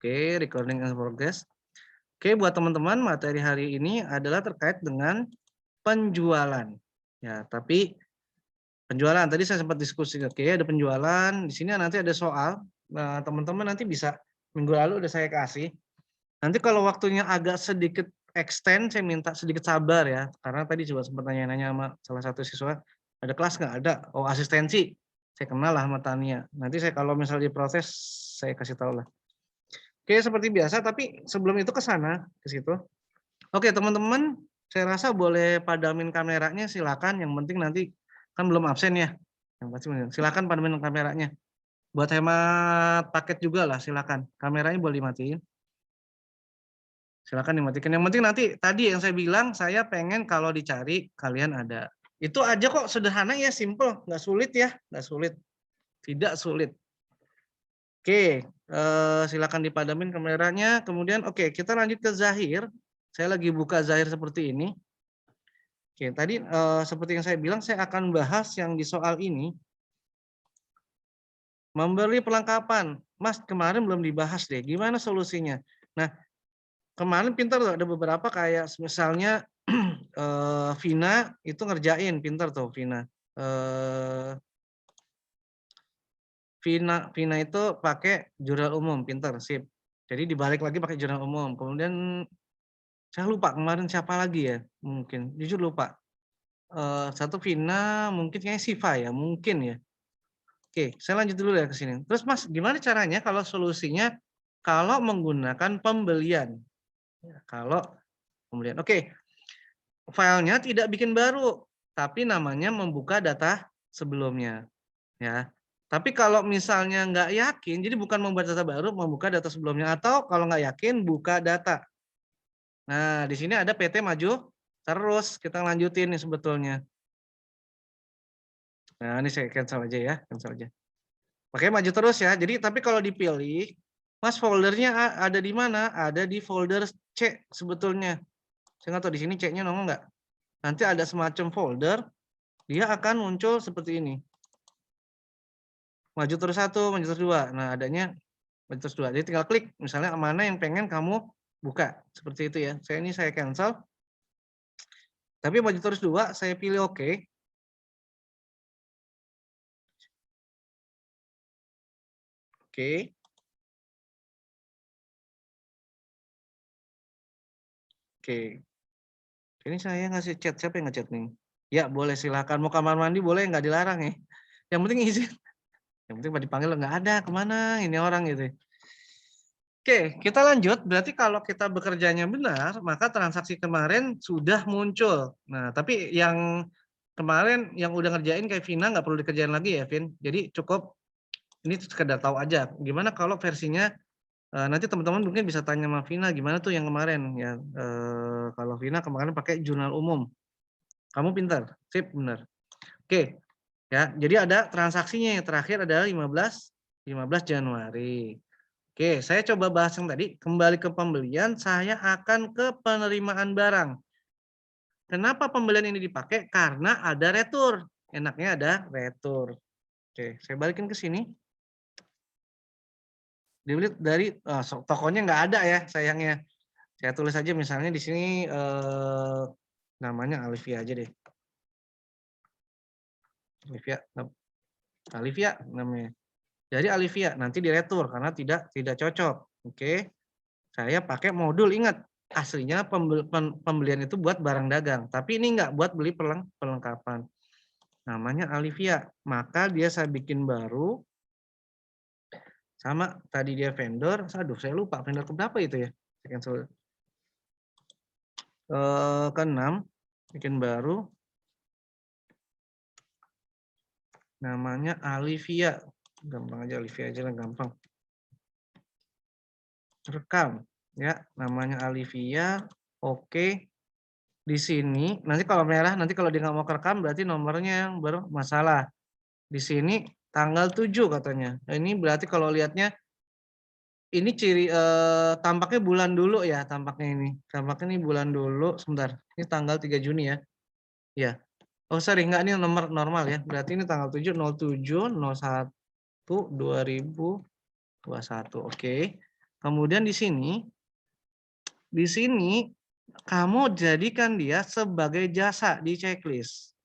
Oke, recording in progress. Oke, buat teman-teman, materi hari ini adalah terkait dengan penjualan. Ya, tapi penjualan tadi saya sempat diskusi. Oke, ada penjualan. Di sini nanti ada soal. Nah, teman-teman nanti bisa minggu lalu udah saya kasih. Nanti kalau waktunya agak sedikit extend, saya minta sedikit sabar ya. Karena tadi juga sempat nanya-nanya sama salah satu siswa, ada kelas nggak? Ada. Oh, asistensi. Saya kenal lah sama Tania. Nanti saya kalau misalnya diproses, saya kasih tahu lah. Oke, seperti biasa, tapi sebelum itu ke sana, ke situ. Oke, teman-teman, saya rasa boleh padamin kameranya, silakan. Yang penting nanti kan belum absen ya. Yang pasti silakan padamin kameranya. Buat hemat paket juga lah, silakan. Kameranya boleh dimatiin. Silakan dimatikan. Yang penting nanti tadi yang saya bilang, saya pengen kalau dicari kalian ada. Itu aja kok, sederhana ya, simple, nggak sulit ya, nggak sulit, tidak sulit. Oke, silakan dipadamin kameranya, kemudian oke, kita lanjut ke Zahir. Saya lagi buka Zahir seperti ini. Oke, tadi, seperti yang saya bilang, saya akan bahas yang di soal ini. Membeli perlengkapan. Mas, kemarin belum dibahas deh, gimana solusinya? Nah, kemarin pintar tuh, ada beberapa kayak misalnya, Vina itu ngerjain, pintar tuh Vina. Vina itu pakai jurnal umum, pintar, sip. Jadi dibalik lagi pakai jurnal umum. Kemudian saya lupa kemarin siapa lagi ya, mungkin, jujur lupa. Satu Vina, mungkin kayaknya Siva ya, mungkin ya. Oke, saya lanjut dulu ya ke sini. Terus Mas, gimana caranya kalau solusinya kalau menggunakan pembelian? Ya, kalau pembelian. Oke, filenya tidak bikin baru, tapi namanya membuka data sebelumnya. Ya. Tapi kalau misalnya nggak yakin, jadi bukan membuat data baru, membuka data sebelumnya. Atau kalau nggak yakin, buka data. Nah, di sini ada PT maju terus. Kita lanjutin nih sebetulnya. Nah, ini saya cancel aja ya, cancel aja. Oke, maju terus ya. Jadi, tapi kalau dipilih, Mas foldernya ada di mana? Ada di folder C sebetulnya. Saya nggak tahu di sini C-nya nongol nggak. Nanti ada semacam folder, dia akan muncul seperti ini. Maju terus satu, maju terus dua. Nah, adanya maju terus dua. Jadi tinggal klik, misalnya mana yang pengen kamu buka. Seperti itu ya. Saya cancel. Tapi maju terus dua, saya pilih oke. Oke. Oke. Ini saya ngasih chat, siapa yang ngechat nih? Ya boleh silakan, mau kamar mandi boleh, nggak dilarang ya. Yang penting izin. Yang penting dipanggil nggak ada, kemana ini orang gitu. Oke, kita lanjut. Berarti kalau kita bekerjanya benar, maka transaksi kemarin sudah muncul. Nah, tapi yang kemarin yang udah ngerjain kayak Vina nggak perlu dikerjain lagi ya, Vin. Jadi cukup ini sekedar tahu aja. Gimana kalau versinya nanti teman-teman mungkin bisa tanya sama Vina gimana tuh yang kemarin ya. Kalau Vina kemarin pakai jurnal umum. Kamu pintar, sip, benar. Oke, ya. Jadi ada transaksinya yang terakhir adalah 15 Januari. Oke, saya coba bahas yang tadi, kembali ke pembelian, saya akan ke penerimaan barang. Kenapa pembelian ini dipakai? Karena ada retur. Enaknya ada retur. Oke, saya balikin ke sini. Dilihat dari tokonya nggak ada ya, sayangnya. Saya tulis aja misalnya di sini namanya Alivia aja deh. Alivia namanya. Jadi Alivia nanti diretur karena tidak cocok. Oke. Saya pakai modul, ingat aslinya pembelian itu buat barang dagang, tapi ini enggak buat beli perlengkapan. Namanya Alivia. Maka dia saya bikin baru sama tadi dia vendor. Aduh, saya lupa vendor keberapa itu ya. Saya cancel. Ke-6 bikin baru. Namanya Alivia. Gampang aja Alivia aja lah, gampang. Rekam ya, namanya Alivia. Oke. Di sini nanti kalau merah, nanti kalau dia nggak mau kerekam berarti nomornya yang bermasalah. Di sini tanggal 7 katanya. Nah, ini berarti kalau lihatnya ini ciri tampaknya bulan dulu ya, tampaknya ini. Tampaknya ini bulan dulu, sebentar. Ini tanggal 3 Juni ya. Ya. Oh sorry, enggak, ini nomor normal ya. Berarti ini tanggal 7 07 01 2021. Oke. Kemudian di sini kamu jadikan dia sebagai jasa di checklist.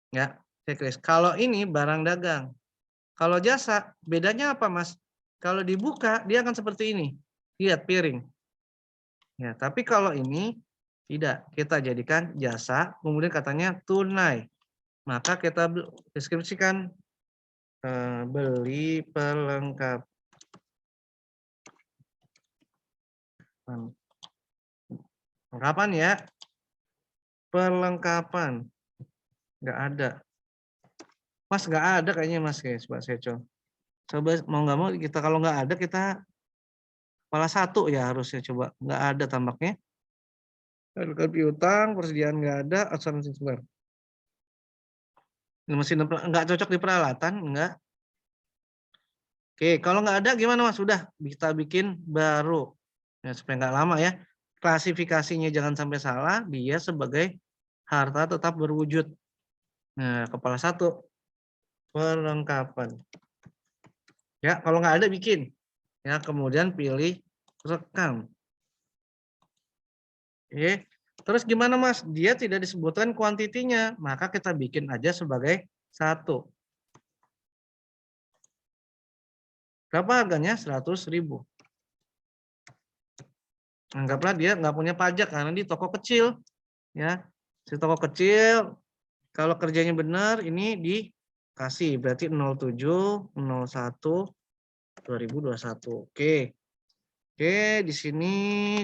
Ya, checklist. Kalau ini barang dagang. Kalau jasa, bedanya apa, Mas? Kalau dibuka, dia akan seperti ini. Lihat, piring. Ya, tapi kalau ini tidak. Kita jadikan jasa, kemudian katanya tunai. Maka kita deskripsikan beli perlengkapan. Perlengkapan ya. Perlengkapan. Nggak ada. Mas, nggak ada kayaknya, Mas. Coba saya coba mau nggak mau kita, kalau nggak ada kita kepala satu ya harusnya, coba. Nggak ada tampaknya. Kalau piutang, persediaan nggak ada, asuransi sebar. Mesin nggak cocok di peralatan, enggak. Oke, kalau nggak ada gimana, Mas? Sudah kita bikin baru. Ya, supaya nggak lama ya. Klasifikasinya jangan sampai salah, dia sebagai harta tetap berwujud. Nah, kepala satu, perlengkapan. Ya, kalau nggak ada bikin. Ya, kemudian pilih rekam. Oke. Terus gimana, Mas? Dia tidak disebutkan kuantitinya, maka kita bikin aja sebagai satu. Berapa harganya? 100.000. Anggaplah dia nggak punya pajak karena di toko kecil, ya. Di toko kecil, kalau kerjanya benar, ini dikasih berarti 07 01 2021. Oke. Oke, di sini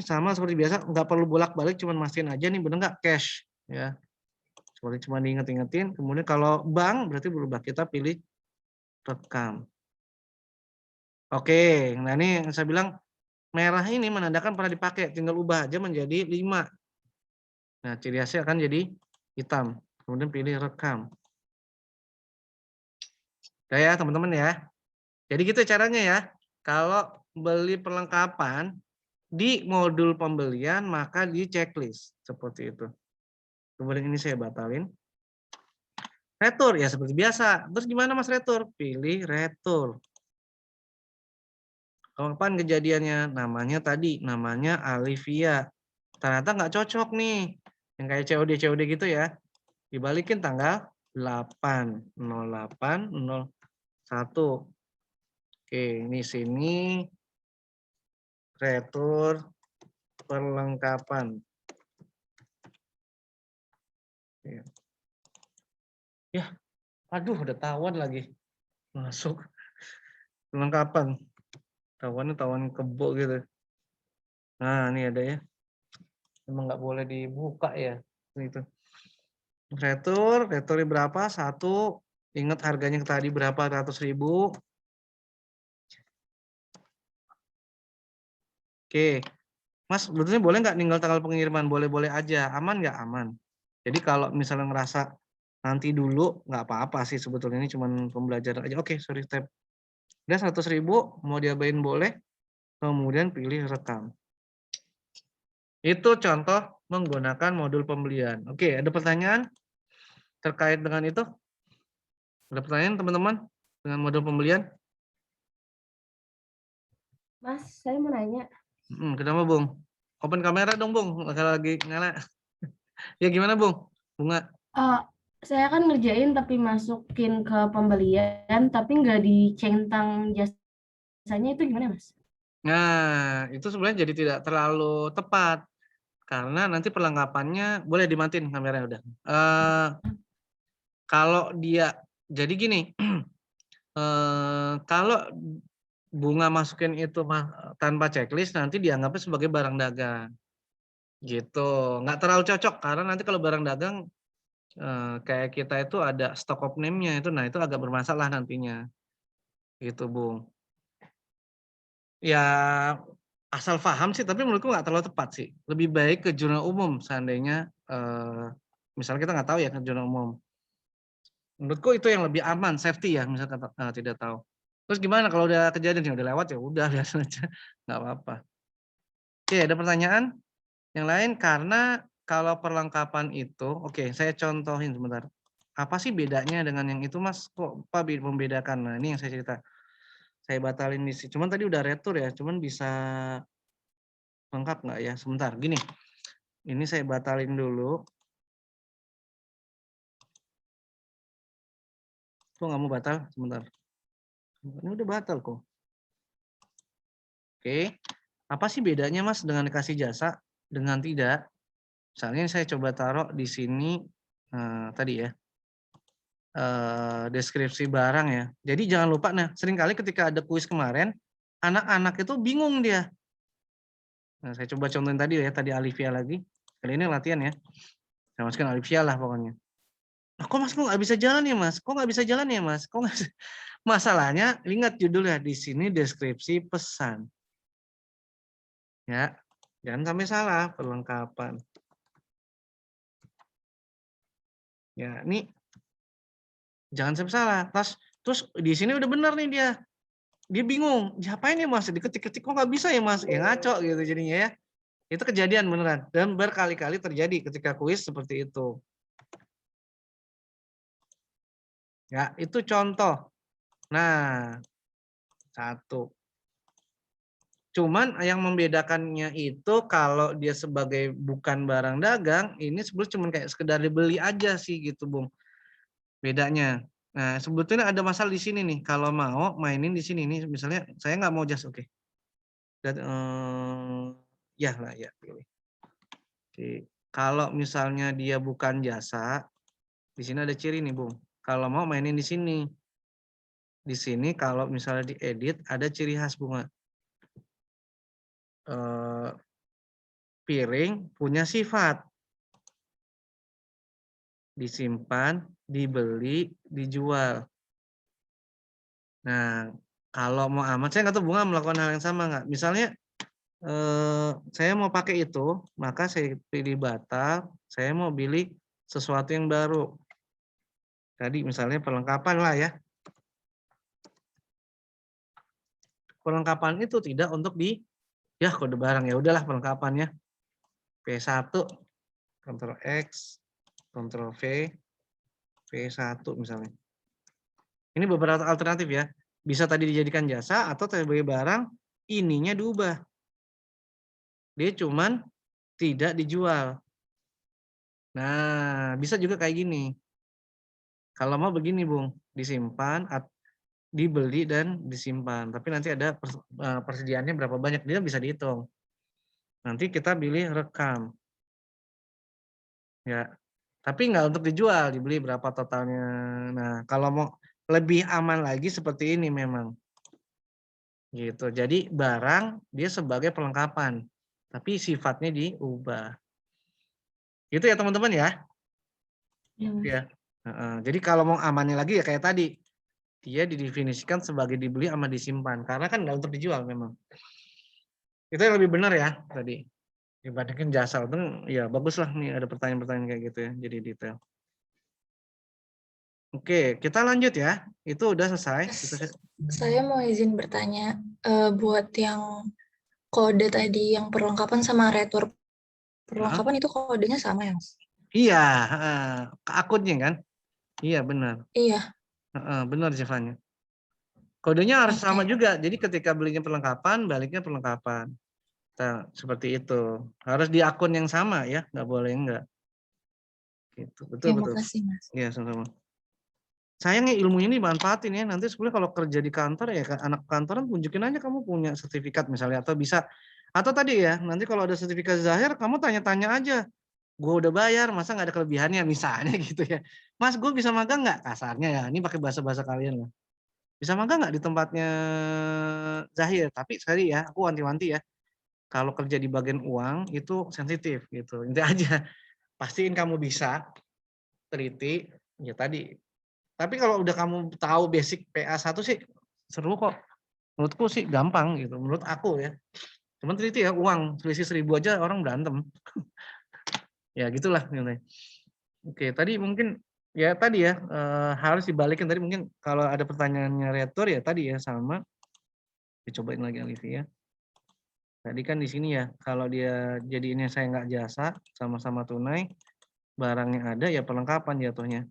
sama seperti biasa, nggak perlu bolak-balik, cuman mastiin aja nih bener nggak cash, ya. Seperti cuma diinget-ingetin. Kemudian kalau bank berarti berubah, kita pilih rekam. Oke, nah ini yang saya bilang merah ini menandakan pernah dipakai, tinggal ubah aja menjadi 5. Nah, ciri khasnya akan jadi hitam. Kemudian pilih rekam. Udah ya teman-teman ya. Jadi gitu caranya ya. Kalau beli perlengkapan di modul pembelian maka di checklist seperti itu. Kemudian ini saya batalin. Retur ya seperti biasa. Terus gimana Mas retur? Pilih retur. Kapan kejadiannya? Namanya tadi, namanya Alivia. Ternyata nggak cocok nih. Yang kayak COD gitu ya. Dibalikin tanggal 8/08/01. Oke, ini sini retur perlengkapan. Ya, aduh udah tawan lagi. Masuk perlengkapan. Tawan kebo gitu. Nah, ini ada ya. Emang nggak boleh dibuka ya. Itu. Returnya berapa? 1. Ingat harganya tadi berapa? 100.000. Oke. Mas, sebetulnya boleh nggak ninggal tanggal pengiriman? Boleh-boleh aja. Aman nggak? Aman. Jadi kalau misalnya ngerasa nanti dulu, nggak apa-apa sih sebetulnya. Ini cuma pembelajaran aja. Oke, sorry, tab. Udah 100.000, mau diabain boleh. Kemudian pilih rekam. Itu contoh menggunakan modul pembelian. Oke, ada pertanyaan terkait dengan itu? Ada pertanyaan teman-teman dengan modul pembelian? Mas, saya mau nanya. Kenapa, Bung? Open kamera dong, Bung. Lagi nyala. Ya gimana, Bung? Bunga. Saya kan ngerjain tapi masukin ke pembelian, tapi nggak dicentang jasanya, itu gimana, Mas? Nah, itu sebenarnya jadi tidak terlalu tepat. Karena nanti perlengkapannya, boleh dimatiin kameranya udah. Kalau dia, jadi gini, kalau Bunga masukin itu tanpa checklist, nanti dianggapnya sebagai barang dagang. Gitu. Nggak terlalu cocok, karena nanti kalau barang dagang, kayak kita itu ada stock of name-nya itu, nah itu agak bermasalah nantinya. Gitu, Bung. Ya, asal paham sih, tapi menurutku nggak terlalu tepat sih. Lebih baik ke jurnal umum, seandainya, misalnya kita nggak tahu ya ke jurnal umum. Menurutku itu yang lebih aman, safety ya, misalnya tidak tahu. Terus gimana kalau udah kejadian, ya udah lewat ya udah biasa aja, nggak apa-apa. Oke, ada pertanyaan yang lain? Karena kalau perlengkapan itu, oke, saya contohin sebentar. Apa sih bedanya dengan yang itu, Mas? Kok Pak membedakan? Nah, ini yang saya cerita. Saya batalin di sini. Cuman tadi udah retur ya, cuman bisa lengkap nggak ya? Sebentar, gini. Ini saya batalin dulu. Kok nggak mau batal? Sebentar. Ini udah batal kok. Oke. Apa sih bedanya Mas dengan dikasih jasa dengan tidak? Misalnya saya coba taruh di sini tadi ya. Deskripsi barang ya. Jadi jangan lupa, nah seringkali ketika ada kuis kemarin, anak-anak itu bingung dia. Nah saya coba contohin tadi ya, tadi Alivia lagi. Kali ini latihan ya. Saya masukin Alivia lah pokoknya. Nah, kok Mas kok nggak bisa jalan ya Mas? Kok nggak bisa jalan ya Mas? Kok nggak bisa? Masalahnya ingat judulnya di sini deskripsi pesan. Ya, jangan sampai salah perlengkapan. Ya, ini jangan sampai salah. Terus di sini udah benar nih dia. Dia bingung, diapain ya Mas? Diketik-ketik kok nggak bisa ya Mas? Ya ngaco gitu jadinya ya. Itu kejadian beneran dan berkali-kali terjadi ketika kuis seperti itu. Ya, itu contoh. Nah, satu. Cuman yang membedakannya itu kalau dia sebagai bukan barang dagang, ini sebetulnya cuma kayak sekedar dibeli aja sih gitu, Bung. Bedanya. Nah, sebetulnya ada masalah di sini nih. Kalau mau mainin di sini nih, misalnya saya nggak mau jas, oke. Dan ya lah ya pilih. Oke. Kalau misalnya dia bukan jasa, di sini ada ciri nih, Bung. Kalau mau mainin di sini. Di sini kalau misalnya diedit ada ciri khas bunga. Piring punya sifat. Disimpan, dibeli, dijual. Nah, kalau mau aman, saya nggak tahu bunga melakukan hal yang sama nggak. Misalnya saya mau pakai itu, maka saya pilih batal, saya mau pilih sesuatu yang baru. Tadi misalnya perlengkapan lah ya. Perlengkapan itu tidak untuk ya kode barang ya udahlah perlengkapannya. P1, Ctrl X, Ctrl V, V1 misalnya. Ini beberapa alternatif ya. Bisa tadi dijadikan jasa atau sebagai barang, ininya diubah. Dia cuman tidak dijual. Nah, bisa juga kayak gini. Kalau mau begini, Bung, disimpan, dibeli dan disimpan. Tapi nanti ada persediaannya berapa banyak, dia bisa dihitung. Nanti kita pilih rekam. Ya. Tapi nggak untuk dijual, dibeli berapa totalnya. Nah, kalau mau lebih aman lagi seperti ini memang. Gitu. Jadi barang dia sebagai perlengkapan, tapi sifatnya diubah. Itu ya teman-teman ya. Ya, Mas. Ya. Jadi kalau mau amannya lagi ya kayak tadi, dia didefinisikan sebagai dibeli sama disimpan karena kan nggak untuk dijual memang. Itu yang lebih benar ya tadi dibandingin jasa. Itu ya bagus lah nih ada pertanyaan-pertanyaan kayak gitu ya. Jadi detail. Oke, kita lanjut ya. Itu udah selesai. Saya mau izin bertanya, buat yang kode tadi yang perlengkapan sama retur perlengkapan itu kodenya sama ya, Mas? Iya, ke akunnya kan? Iya benar. Iya. Benar Zevanya. Kodenya harus sama Oke. juga. Jadi ketika belinya perlengkapan, baliknya perlengkapan. Nah, seperti itu. Harus di akun yang sama ya, nggak boleh enggak. Gitu. Betul Ya, betul. makasih, Mas. Iya sama-sama. Sayangnya ilmunya ini dimanfaatin ya. Nanti sebenarnya kalau kerja di kantor ya anak kantoran tunjukin aja kamu punya sertifikat misalnya atau bisa atau tadi ya nanti kalau ada sertifikat zahir kamu tanya-tanya aja. Gue udah bayar masa nggak ada kelebihannya misalnya gitu ya. Mas gue bisa magang nggak kasarnya ya. Ini pakai bahasa-bahasa kalian lah. Bisa magang nggak di tempatnya Zahir? Tapi sekali ya aku wanti-wanti ya. Kalau kerja di bagian uang itu sensitif gitu. Inti aja pastiin kamu bisa teliti ya tadi. Tapi kalau udah kamu tahu basic PA1 sih seru kok. Menurutku sih gampang gitu. Menurut aku ya. Cuman teliti ya uang selisih 1.000 aja orang berantem. Ya gitulah nilai. Oke, tadi mungkin ya tadi ya harus dibalikin tadi mungkin kalau ada pertanyaannya retur ya tadi ya sama. Dicobain lagi Alivia. Tadi kan di sini ya kalau dia jadiinnya saya nggak jasa sama-sama tunai barangnya ada ya perlengkapan jatuhnya.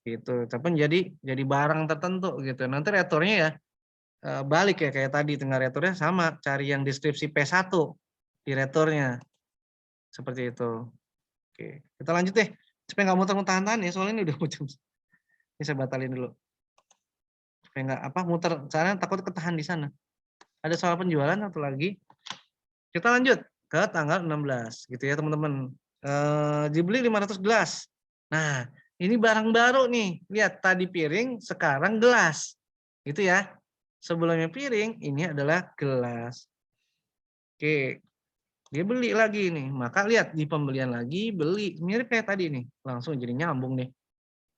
Gitu. Tapi jadi barang tertentu gitu. Nanti returnya ya balik ya kayak tadi, tengah returnya sama, cari yang deskripsi P1 di returnya. Seperti itu. Oke, kita lanjut deh. Supaya nggak muter-muter ya, soalnya ini udah mau jam. Ini saya batalin dulu. Supaya nggak muter, soalnya takut ketahan di sana. Ada soal penjualan atau lagi? Kita lanjut ke tanggal 16 gitu ya teman-teman. Dibeli 500 gelas. Nah, ini barang baru nih. Lihat tadi piring, sekarang gelas. Gitu ya. Sebelumnya piring, ini adalah gelas. Oke. Dia beli lagi nih. Maka lihat di pembelian lagi beli. Mirip kayak tadi nih. Langsung jadi nyambung nih.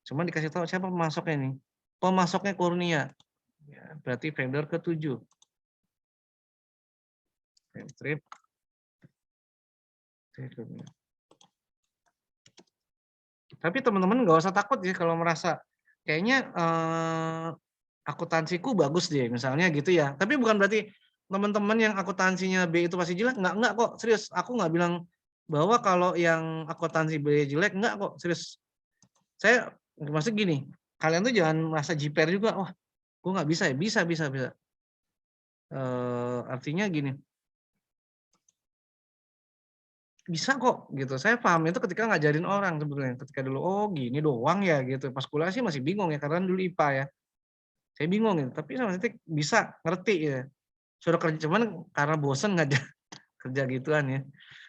Cuma dikasih tahu siapa pemasoknya nih. Pemasoknya Kurnia. Ya, berarti vendor ke-7. Strip. Tapi teman-teman nggak usah takut ya kalau merasa kayaknya akuntansiku bagus deh misalnya gitu ya. Tapi bukan berarti teman-teman yang akuntansinya B itu pasti jelek. Enggak kok, serius. Aku nggak bilang bahwa kalau yang akuntansi B jelek, enggak kok, serius. Saya maksud gini, kalian tuh jangan merasa jiper juga. Wah, gue nggak bisa ya. Bisa. Artinya gini, bisa kok gitu. Saya paham itu ketika ngajarin orang sebetulnya. Ketika dulu, oh gini doang ya gitu. Pas kuliah sih masih bingung ya, karena dulu IPA ya. Saya bingung gitu, tapi sama titik bisa ngerti ya. Suruh kerja, cuman karena bosen ngajar kerja gituan ya.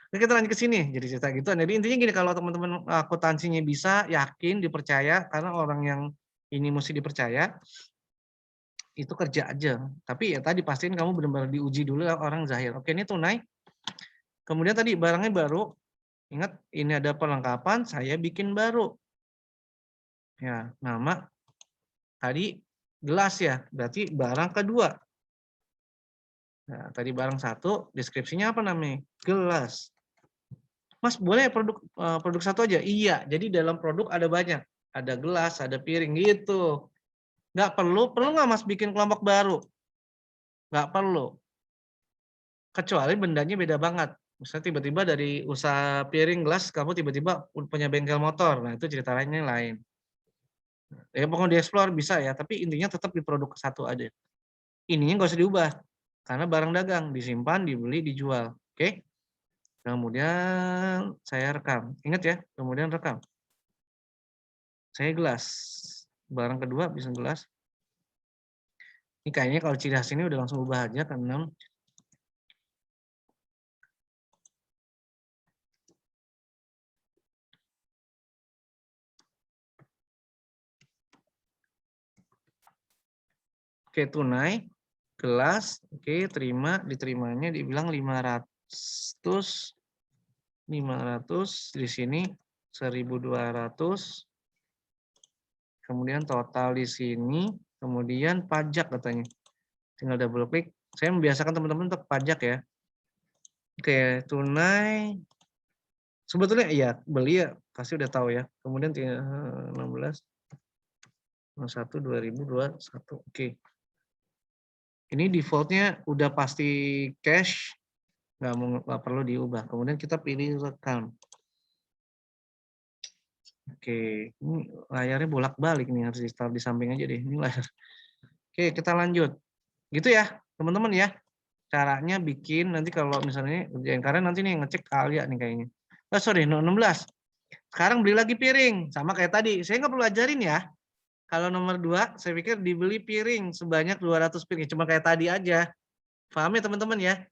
Nah, kita lanjut ke sini, jadi cerita gituan. Jadi intinya gini, kalau teman-teman akuntansinya bisa, yakin, dipercaya, karena orang yang ini mesti dipercaya, itu kerja aja. Tapi ya tadi pastiin kamu benar-benar diuji dulu orang zahir. Oke, ini tunai. Kemudian tadi barangnya baru, ingat ini ada perlengkapan, saya bikin baru. Ya, nama tadi gelas ya, berarti barang kedua. Nah, tadi barang 1, deskripsinya apa namanya? Gelas. Mas, boleh produk 1 aja? Iya, jadi dalam produk ada banyak. Ada gelas, ada piring gitu. Nggak perlu nggak Mas bikin kelompok baru? Nggak perlu. Kecuali bendanya beda banget. Misalnya tiba-tiba dari usaha piring, gelas, kamu tiba-tiba punya bengkel motor. Nah, itu cerita lainnya lain. Ya pokoknya dieksplor bisa ya, tapi intinya tetap di produk 1 aja. Ininya nggak usah diubah. Karena barang dagang, disimpan, dibeli, dijual. Oke? Kemudian saya rekam. Ingat ya, kemudian rekam. Saya gelas. Barang kedua bisa gelas. Ini kayaknya kalau ciri khas ini udah langsung ubah aja ke 6. Oke, tunai, gelas, oke, terima, diterimanya dibilang 500, di sini 1.200, kemudian total di sini, kemudian pajak katanya. Tinggal double klik. Saya membiasakan teman-teman untuk pajak ya. Oke, tunai. Sebetulnya iya, beli ya pasti udah tahu ya. Kemudian 16 01 2021. Oke. Ini defaultnya udah pasti cash, nggak perlu diubah. Kemudian kita pilih rekam. Oke, ini layarnya bolak-balik nih, harus di-start di samping aja deh. Ini layar. Oke, kita lanjut. Gitu ya, teman-teman ya. Caranya bikin nanti kalau misalnya kerjain, karena nanti nih ngecek Alia nih kayaknya. Oh, sorry, 16. Sekarang beli lagi piring, sama kayak tadi. Saya nggak perlu ajarin ya. Kalau nomor 2, saya pikir dibeli piring sebanyak 200 piring. Cuma kayak tadi aja. Paham ya teman-teman ya?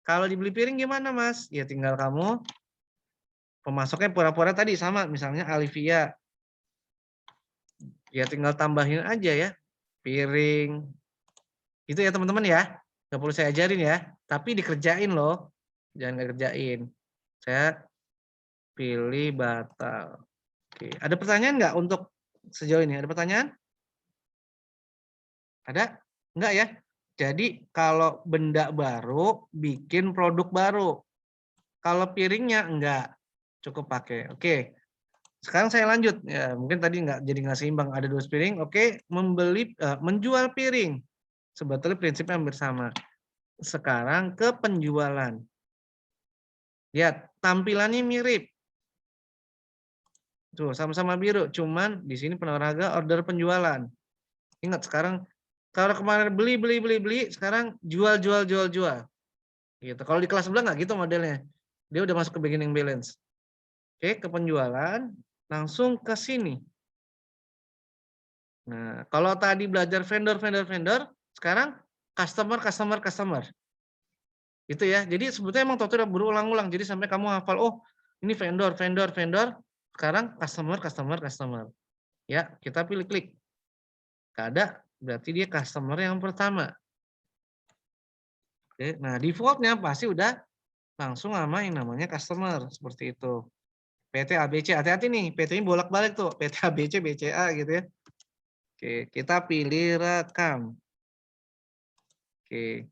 Kalau dibeli piring gimana Mas? Ya tinggal kamu, pemasoknya pura-pura tadi sama. Misalnya Alivia. Ya tinggal tambahin aja ya. Piring. Itu ya teman-teman ya. Nggak perlu saya ajarin ya. Tapi dikerjain loh. Jangan nggak kerjain. Saya pilih batal. Oke. Ada pertanyaan nggak untuk sejauh ini? Ada pertanyaan? Ada? Enggak ya? Jadi kalau benda baru, bikin produk baru. Kalau piringnya enggak, cukup pakai. Oke. Sekarang saya lanjut. Ya, mungkin tadi nggak seimbang. Ada 2 piring. Oke, menjual piring. Sebetulnya prinsipnya hampir sama. Sekarang ke penjualan. Lihat, tampilannya mirip. Tuh, sama-sama biru. Cuman di sini penerangan order penjualan. Ingat sekarang Kalau kemarin beli, sekarang jual. Gitu. Kalau di kelas sebelah nggak gitu modelnya. Dia udah masuk ke beginning balance. Oke, ke penjualan, langsung ke sini. Nah, kalau tadi belajar vendor, sekarang customer. Gitu ya. Jadi sebetulnya emang tutorial berulang-ulang. Jadi sampai kamu hafal, oh ini vendor. Sekarang customer. Ya, kita pilih klik. Nggak ada, berarti dia customer yang pertama. Oke, nah defaultnya pasti udah langsung sama yang namanya customer. Seperti itu. PT ABC, hati-hati nih, PT ini bolak-balik tuh. PT ABC, BCA gitu ya. Oke, kita pilih rekam. Oke.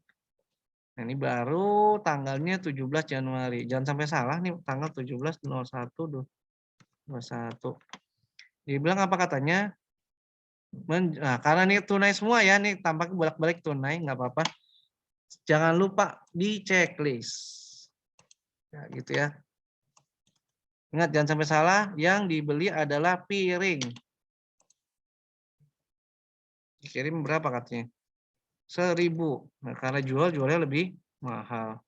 Nah, ini baru tanggalnya 17 Januari. Jangan sampai salah nih, tanggal 17/01/21. Dibilang apa katanya? Nah, karena ini tunai semua ya, nih tampaknya bolak-balik tunai, nggak apa-apa. Jangan lupa di checklist. Ya, gitu ya. Ingat, jangan sampai salah, yang dibeli adalah piring. Dikirim berapa katanya? 1.000. Nah, karena jualnya lebih mahal.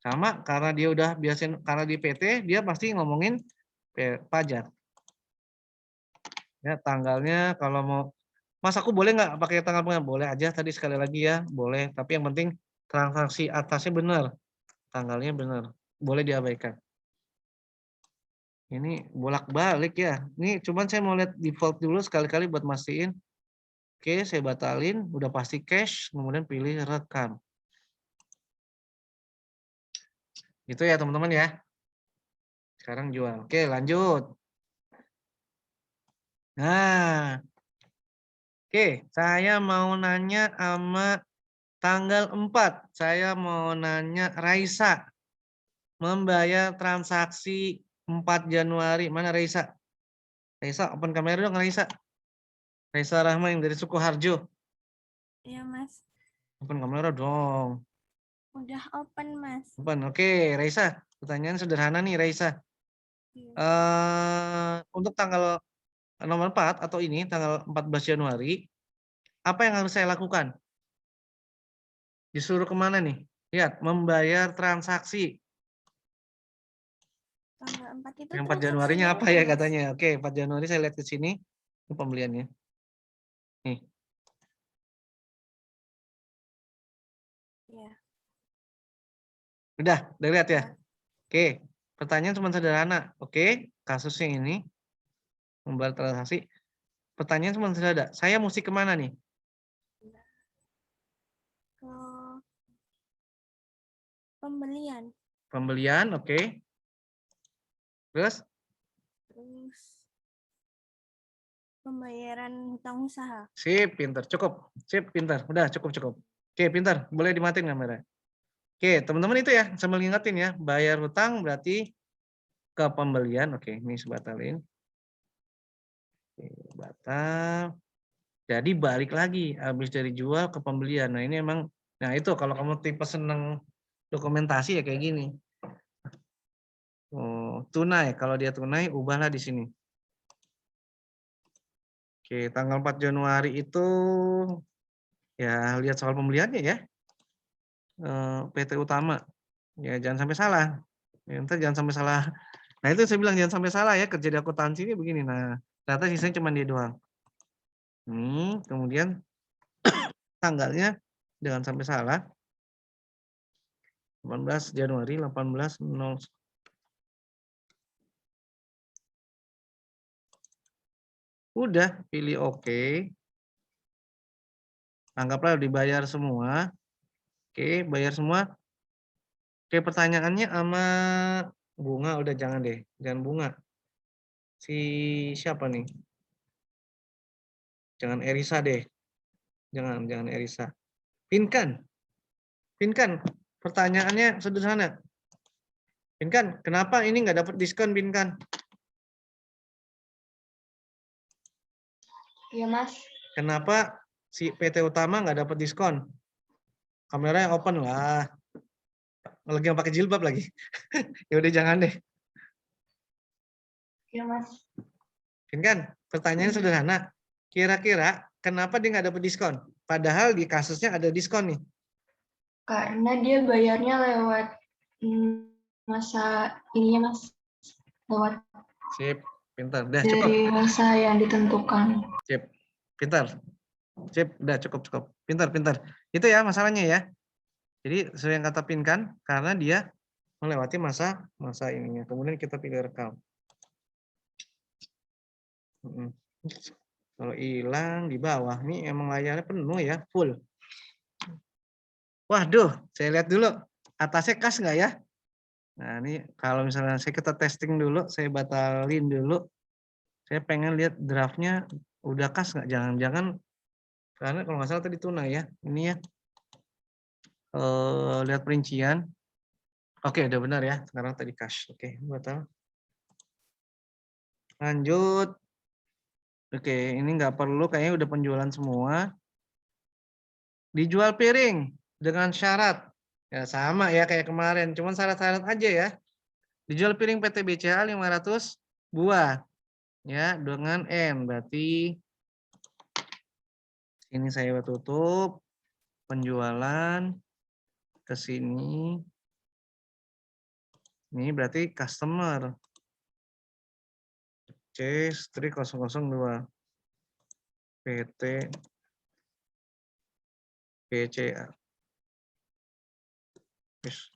Sama, karena dia udah biasain, karena di PT, dia pasti ngomongin pajak. Ya, tanggalnya kalau mau, Mas aku boleh nggak pakai tanggal pengen? Boleh aja tadi sekali lagi ya, boleh. Tapi yang penting transaksi atasnya benar, tanggalnya benar. Boleh diabaikan. Ini bolak-balik ya. Ini cuman saya mau lihat default dulu sekali-kali buat mastiin. Oke, saya batalin, udah pasti cash, kemudian pilih rekam. Itu ya teman-teman ya. Sekarang jual. Oke, lanjut. Nah, oke, saya mau nanya sama tanggal 4. Saya mau nanya Raisa. Membayar transaksi 4 Januari. Mana Raisa? Raisa, open kamera dong Raisa. Raisa Rahma yang dari Sukoharjo. Iya, Mas. Open kamera dong. Udah open, Mas. Open. Oke, Raisa. Pertanyaan sederhana nih Raisa. Untuk tanggal nomor 4 atau ini tanggal 14 Januari, apa yang harus saya lakukan? Disuruh kemana nih? Lihat, membayar transaksi. Tanggal 4 itu Yang 4 transaksinya Januarinya apa ya Mas? katanya? Oke, 4 Januari saya lihat ke sini. Ini pembeliannya. Nih. Iya. Udah lihat ya? Ya. Oke, pertanyaan cuma sederhana. Oke, kasusnya ini membayar transaksi. Pertanyaan cuma sederhana. Saya mesti kemana nih? Ke pembelian. Pembelian, oke. Terus? Terus pembayaran hutang usaha. Sip, pinter. Cukup. Sip, pinter. Udah, cukup. Oke, pinter. Boleh dimatiin kamera. Oke, teman-teman itu ya, sambil ngingetin ya. Bayar hutang berarti ke pembelian. Oke, ini sebatalin. Oke, batal. Jadi balik lagi. Habis dari jual ke pembelian. Nah, ini emang, nah itu kalau kamu tipe seneng dokumentasi ya kayak gini. Oh, tunai. Kalau dia tunai, ubahlah di sini. Oke, tanggal 4 Januari itu ya lihat soal pembeliannya ya. PT Utama. Ya jangan sampai salah. Ya, ntar jangan sampai salah. Nah itu saya bilang jangan sampai salah ya, kerja di akuntansi ini begini. Nah ternyata sisanya cuma dia doang. Kemudian tanggalnya jangan sampai salah. 18 Januari 18.0. Udah pilih oke. Anggaplah dibayar semua. Oke, bayar semua. Oke, pertanyaannya sama Bunga udah jangan deh, jangan Bunga. Si siapa nih? Jangan Erisa deh. Jangan Erisa. Pinkan. Pertanyaannya sederhana. Pinkan, kenapa ini nggak dapat diskon, Pinkan? Iya, Mas. Kenapa si PT Utama nggak dapat diskon? Kameranya open lah. Lagi yang pakai jilbab lagi. Ya udah jangan deh. Iya, Mas. Kan pertanyaannya sederhana. Kira-kira kenapa dia nggak dapat diskon? Padahal di kasusnya ada diskon nih. Karena dia bayarnya lewat masa ininya Mas, lewat Sip, pintar. Udah cukup. dari masa yang ditentukan. Sip, pintar. Sip, udah cukup. Pintar. Itu ya masalahnya ya. Jadi sesuai yang kata Pinkan, karena dia melewati masa ininya. Kemudian kita pilih rekam. Kalau hilang di bawah, nih emang layarnya penuh ya, full. Waduh, saya lihat dulu. Atasnya kas nggak ya? Nah ini kalau misalnya kita testing dulu, saya batalin dulu. Saya pengen lihat draftnya udah kas nggak? Jangan-jangan, karena kalau nggak salah tadi tunai ya. Ini ya. Lihat perincian. Oke, udah benar ya. Sekarang tadi cash. Oke, batal. Lanjut. Oke, ini nggak perlu. Kayaknya udah penjualan semua. Dijual piring dengan syarat. Ya sama ya kayak kemarin. Cuman syarat-syarat aja ya. Dijual piring PT BCA 500 buah. Ya, dengan N. Berarti ini saya tutup. Penjualan ke sini. Ini berarti customer. C-002. PT BCA. Yes.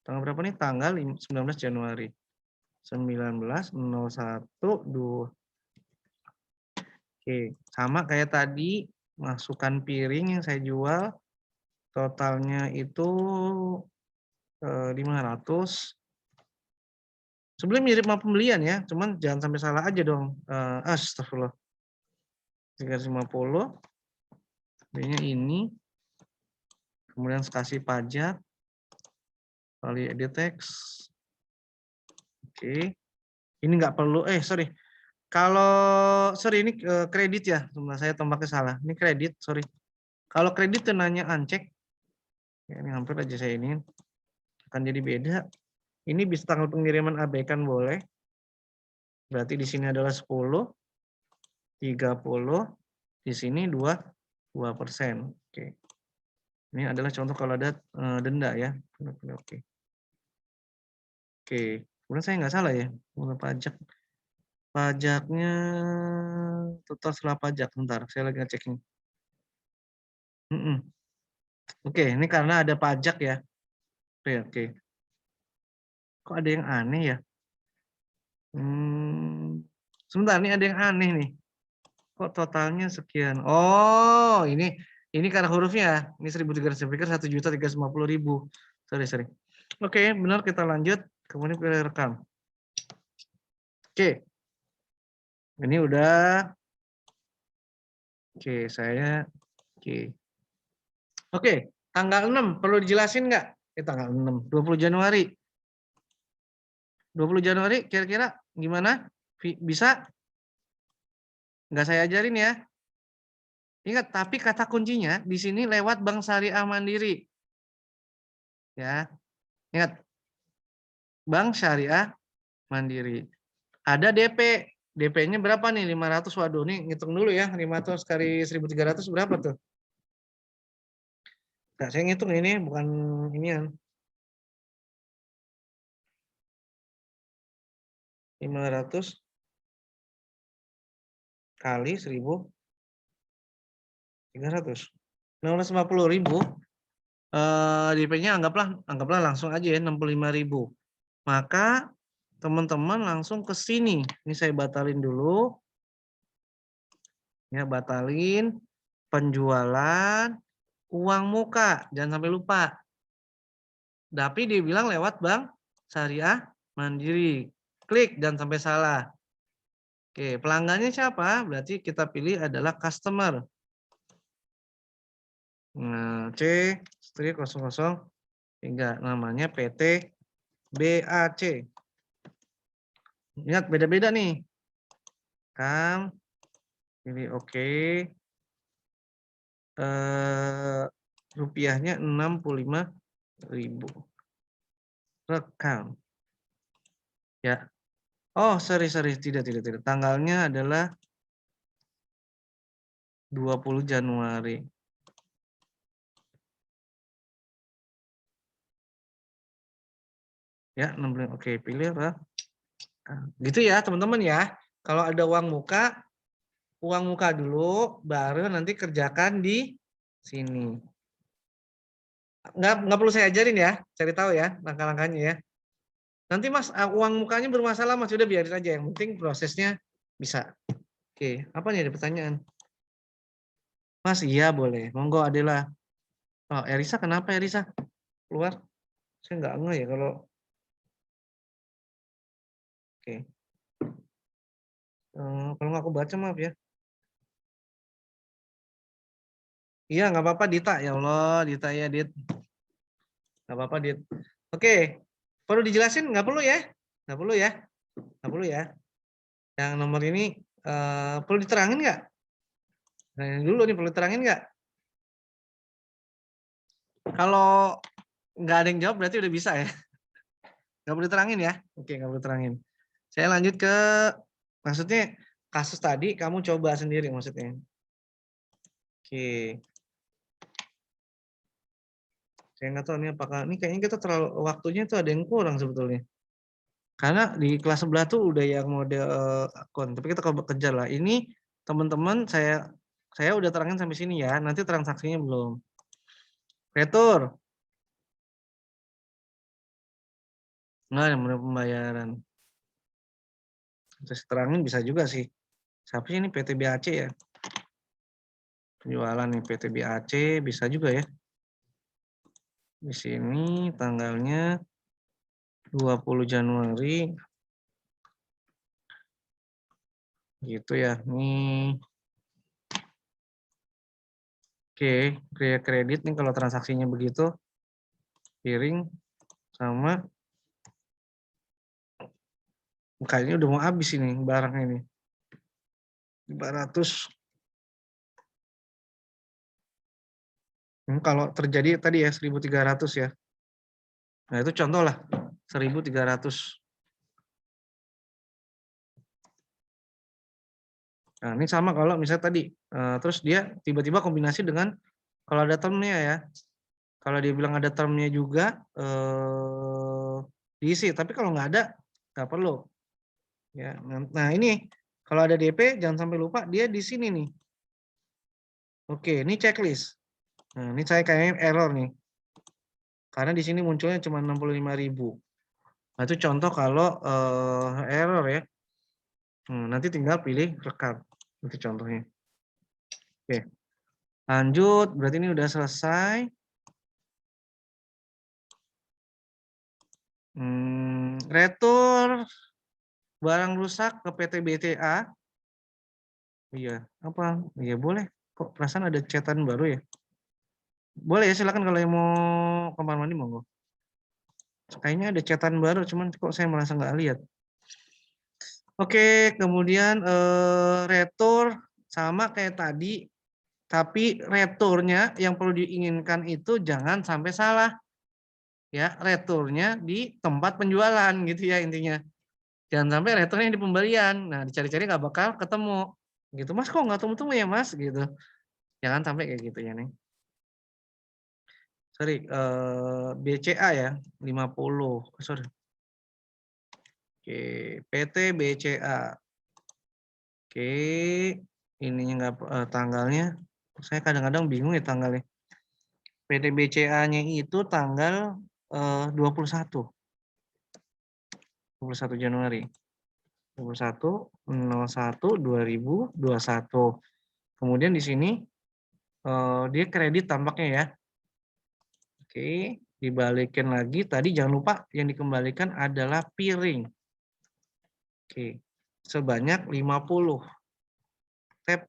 Tanggal berapa nih? Tanggal 19 Januari. 19.01.2. Oke, sama kayak tadi, masukkan piring yang saya jual, totalnya itu 500. Sebenarnya mirip sama pembelian ya, cuman jangan sampai salah aja dong. Astagfirullah. 350. B-nya ini. Kemudian kasih pajak. Kali edit text. Oke. Ini nggak perlu, sorry. Kalau, sorry ini kredit ya. Sebenarnya saya tombaknya salah. Ini kredit, sorry. Kalau kredit nanya uncheck. Ya, ini hampir aja saya ini. Akan jadi beda. Ini bisa tanggal pengiriman abaikan boleh. Berarti di sini adalah 10, 30, di sini 2%. Oke. Ini adalah contoh kalau ada denda ya. Oke. Oke. Kemudian saya nggak salah ya. Pajak. Pajaknya total setelah pajak. Bentar, saya lagi ngecekin. Oke, ini karena ada pajak ya. Oke. Kok ada yang aneh ya? Sebentar, ini ada yang aneh nih. Kok totalnya sekian? Oh, ini karena hurufnya. Ini 1.300, saya pikir 1.350.000. Sorry. Oke, benar, kita lanjut. Kemudian pilih rekam. Oke. Ini udah. Oke, Oke, tanggal 6 perlu dijelasin nggak? Tanggal 6, 20 Januari. 20 Januari kira-kira gimana? Bisa? Nggak saya ajarin ya. Ingat, tapi kata kuncinya di sini lewat Bank Syariah Mandiri. Ya. Ingat. Bank Syariah Mandiri. Ada DP. DP-nya berapa nih? 500. Waduh, nih ngitung dulu ya. 500 kali 1.300 berapa tuh? Nah, saya ngitung ini bukan inian. 500 kali 1.300. 650.000. DP-nya anggaplah langsung aja ya 65.000. Maka teman-teman langsung ke sini. Ini saya batalin dulu. Ya, batalin penjualan uang muka. Jangan sampai lupa. Tapi dia bilang lewat Bank Syariah Mandiri. Klik, jangan sampai salah. Oke, pelanggannya siapa? Berarti kita pilih adalah customer. Nah, C-003, namanya PT BAC. Ingat, beda-beda nih. Pilih oke. Rupiahnya 65.000. Rekam. Ya. Oh, sorry. Tidak. Tanggalnya adalah 20 Januari. Ya, 65. Oke, pilih apa? Gitu ya, teman-teman ya. Kalau ada uang muka dulu, baru nanti kerjakan di sini. Nggak perlu saya ajarin ya, cari tahu ya langkah-langkahnya ya. Nanti Mas, uang mukanya bermasalah Mas, udah biarin aja. Yang penting prosesnya bisa. Oke, apa nih ada pertanyaan? Mas, iya boleh. Monggo Adela. Oh, Erisa kenapa Erisa? Keluar? Saya nggak ngeh ya kalau. Oke. Kalau nggak aku baca maaf ya. Iya nggak apa-apa Dita. Ya Allah, Dita ya Dit. Nggak apa-apa Dit. Oke. Perlu dijelasin? Nggak perlu ya? Nggak perlu ya? Nggak perlu ya? Yang nomor ini perlu diterangin nggak? Nah, yang dulu nih perlu diterangin nggak? Kalau nggak ada yang jawab berarti udah bisa ya? Nggak perlu diterangin ya? Oke, nggak perlu diterangin. Saya lanjut ke, maksudnya kasus tadi kamu coba sendiri maksudnya. Oke. Saya nggak tahu nih apakah, ini kayaknya kita terlalu, waktunya tuh ada yang kurang sebetulnya. Karena di kelas sebelah tuh udah yang mode akun, tapi kita coba kejar lah. Ini teman-teman saya udah terangin sampai sini ya, nanti transaksinya belum. Retur. Nggak ada mode pembayaran. Terus terangin bisa juga sih. Siapa sih ini PT BAC ya? Penjualan nih PT BAC bisa juga ya. Di sini tanggalnya 20 Januari. Gitu ya. Nih. Oke, kredit nih kalau transaksinya begitu. Piring sama kayaknya udah mau habis ini barangnya ini. 500. Kalau terjadi tadi ya 1.300 ya. Nah, itu contoh lah 1.300. Nah, ini sama kalau misalnya tadi terus dia tiba-tiba kombinasi dengan kalau ada termnya ya. Kalau dia bilang ada termnya juga diisi, tapi kalau nggak ada nggak perlu. Ya, nah ini kalau ada DP jangan sampai lupa dia di sini nih. Oke, ini checklist. Nah, ini saya kayaknya error nih. Karena di sini munculnya cuma 65.000. Nah, itu contoh kalau error ya. Nanti tinggal pilih rekam. Itu contohnya. Oke. Lanjut, berarti ini udah selesai. Retur barang rusak ke PT BCA. Iya, apa? Iya boleh. Kok perasaan ada chatan baru ya? Boleh ya, silakan kalau yang mau kamar mandi monggo. Kayaknya ada chatan baru, cuman kok saya merasa nggak lihat. Oke, kemudian retur sama kayak tadi, tapi returnya yang perlu diinginkan itu jangan sampai salah. Ya, returnya di tempat penjualan gitu ya intinya. Jangan sampai returnya di pembelian. Nah, dicari-cari nggak bakal ketemu. Gitu, Mas kok nggak temu-temu ya Mas? Gitu. Jangan sampai kayak gitu ya nih. Sorry, BCA ya, 50. Sorry. Oke, PT BCA. Oke, ininya nggak tanggalnya. Saya kadang-kadang bingung ya tanggalnya. PT BCA-nya itu tanggal 21 Januari. 21/01/2021. Kemudian di sini dia kredit tampaknya ya. Oke, dibalikin lagi. Tadi jangan lupa yang dikembalikan adalah piring. Oke, sebanyak 50. Tap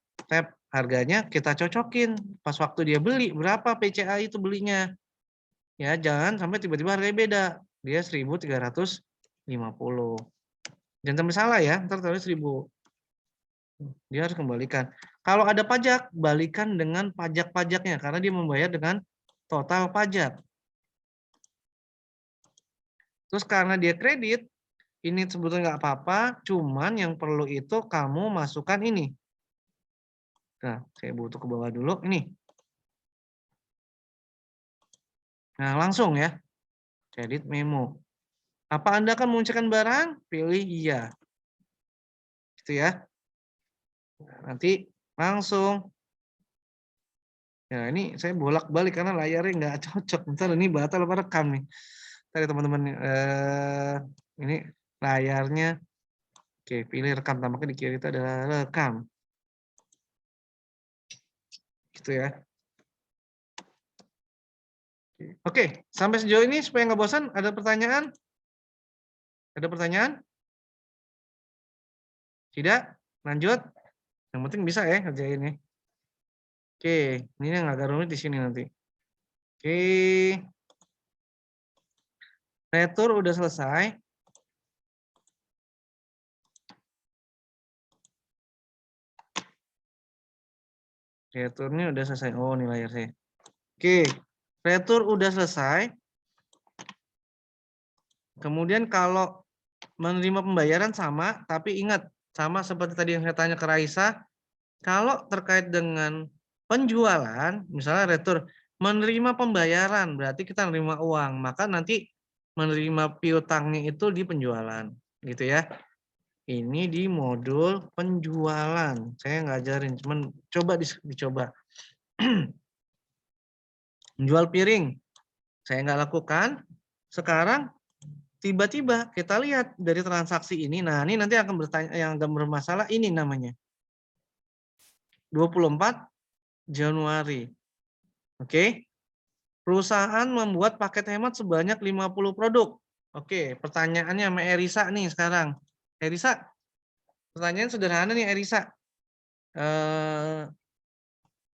harganya kita cocokin. Pas waktu dia beli, berapa PCA itu belinya. Ya, jangan sampai tiba-tiba harganya beda. Dia 1.350. Jangan sampai salah ya, ntar taruhnya 1.000. Dia harus kembalikan. Kalau ada pajak, balikan dengan pajak-pajaknya karena dia membayar dengan total pajak. Terus karena dia kredit, ini sebetulnya nggak apa-apa, cuman yang perlu itu kamu masukkan ini. Nah, saya butuh ke bawah dulu, ini. Nah, langsung ya, kredit memo. Apa Anda akan menguncurkan barang? Pilih iya. Gitu ya. Nah, nanti langsung. Ya, ini saya bolak-balik karena layarnya nggak cocok. Bentar, ini batal apa rekam nih. Tadi teman-teman, ini layarnya. Oke, pilih rekam. Tampaknya di kiri itu adalah rekam. Gitu ya. Oke, sampai sejauh ini supaya nggak bosan, ada pertanyaan? Ada pertanyaan? Tidak? Lanjut? Yang penting bisa ya ngerjain ya. Oke, ini yang agak rumit di sini nanti. Oke. Retur udah selesai. Returnya udah selesai. Oh, ini layar saya. Oke, retur udah selesai. Kemudian kalau menerima pembayaran sama, tapi ingat, sama seperti tadi yang saya tanya ke Raisa, kalau terkait dengan penjualan, misalnya retur, menerima pembayaran, berarti kita menerima uang, maka nanti menerima piutangnya itu di penjualan, gitu ya. Ini di modul penjualan. Saya ngajarin, cuman coba dicoba. Menjual piring, saya nggak lakukan. Sekarang tiba-tiba kita lihat dari transaksi ini. Nah, ini nanti akan bertanya, yang akan bermasalah ini namanya. 24 Januari. Oke. Perusahaan membuat paket hemat sebanyak 50 produk. Oke, pertanyaannya sama Erisa nih sekarang. Erisa, pertanyaan sederhana nih Erisa.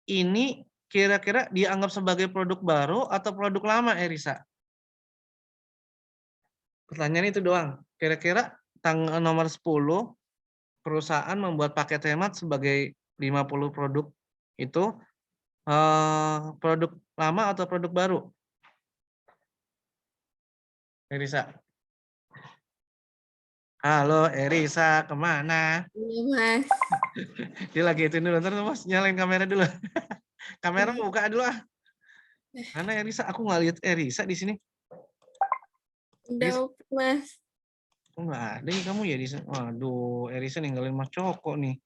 Ini kira-kira dianggap sebagai produk baru atau produk lama, Erisa? Pertanyaan itu doang. Kira-kira tanggal nomor 10, perusahaan membuat paket hemat sebagai 50 produk itu produk lama atau produk baru? Erisa. Halo, Erisa, kemana? Iya, Mas. Dia lagi itu dulu, ntar Mas nyalain kamera dulu. Kamera buka dulu ah. Mana Erisa? Aku nggak lihat Erisa di sini. Udah, Mas. Oh, nggak ada ya kamu ya di sini. Waduh, Erisa ninggalin Mas Coko nih.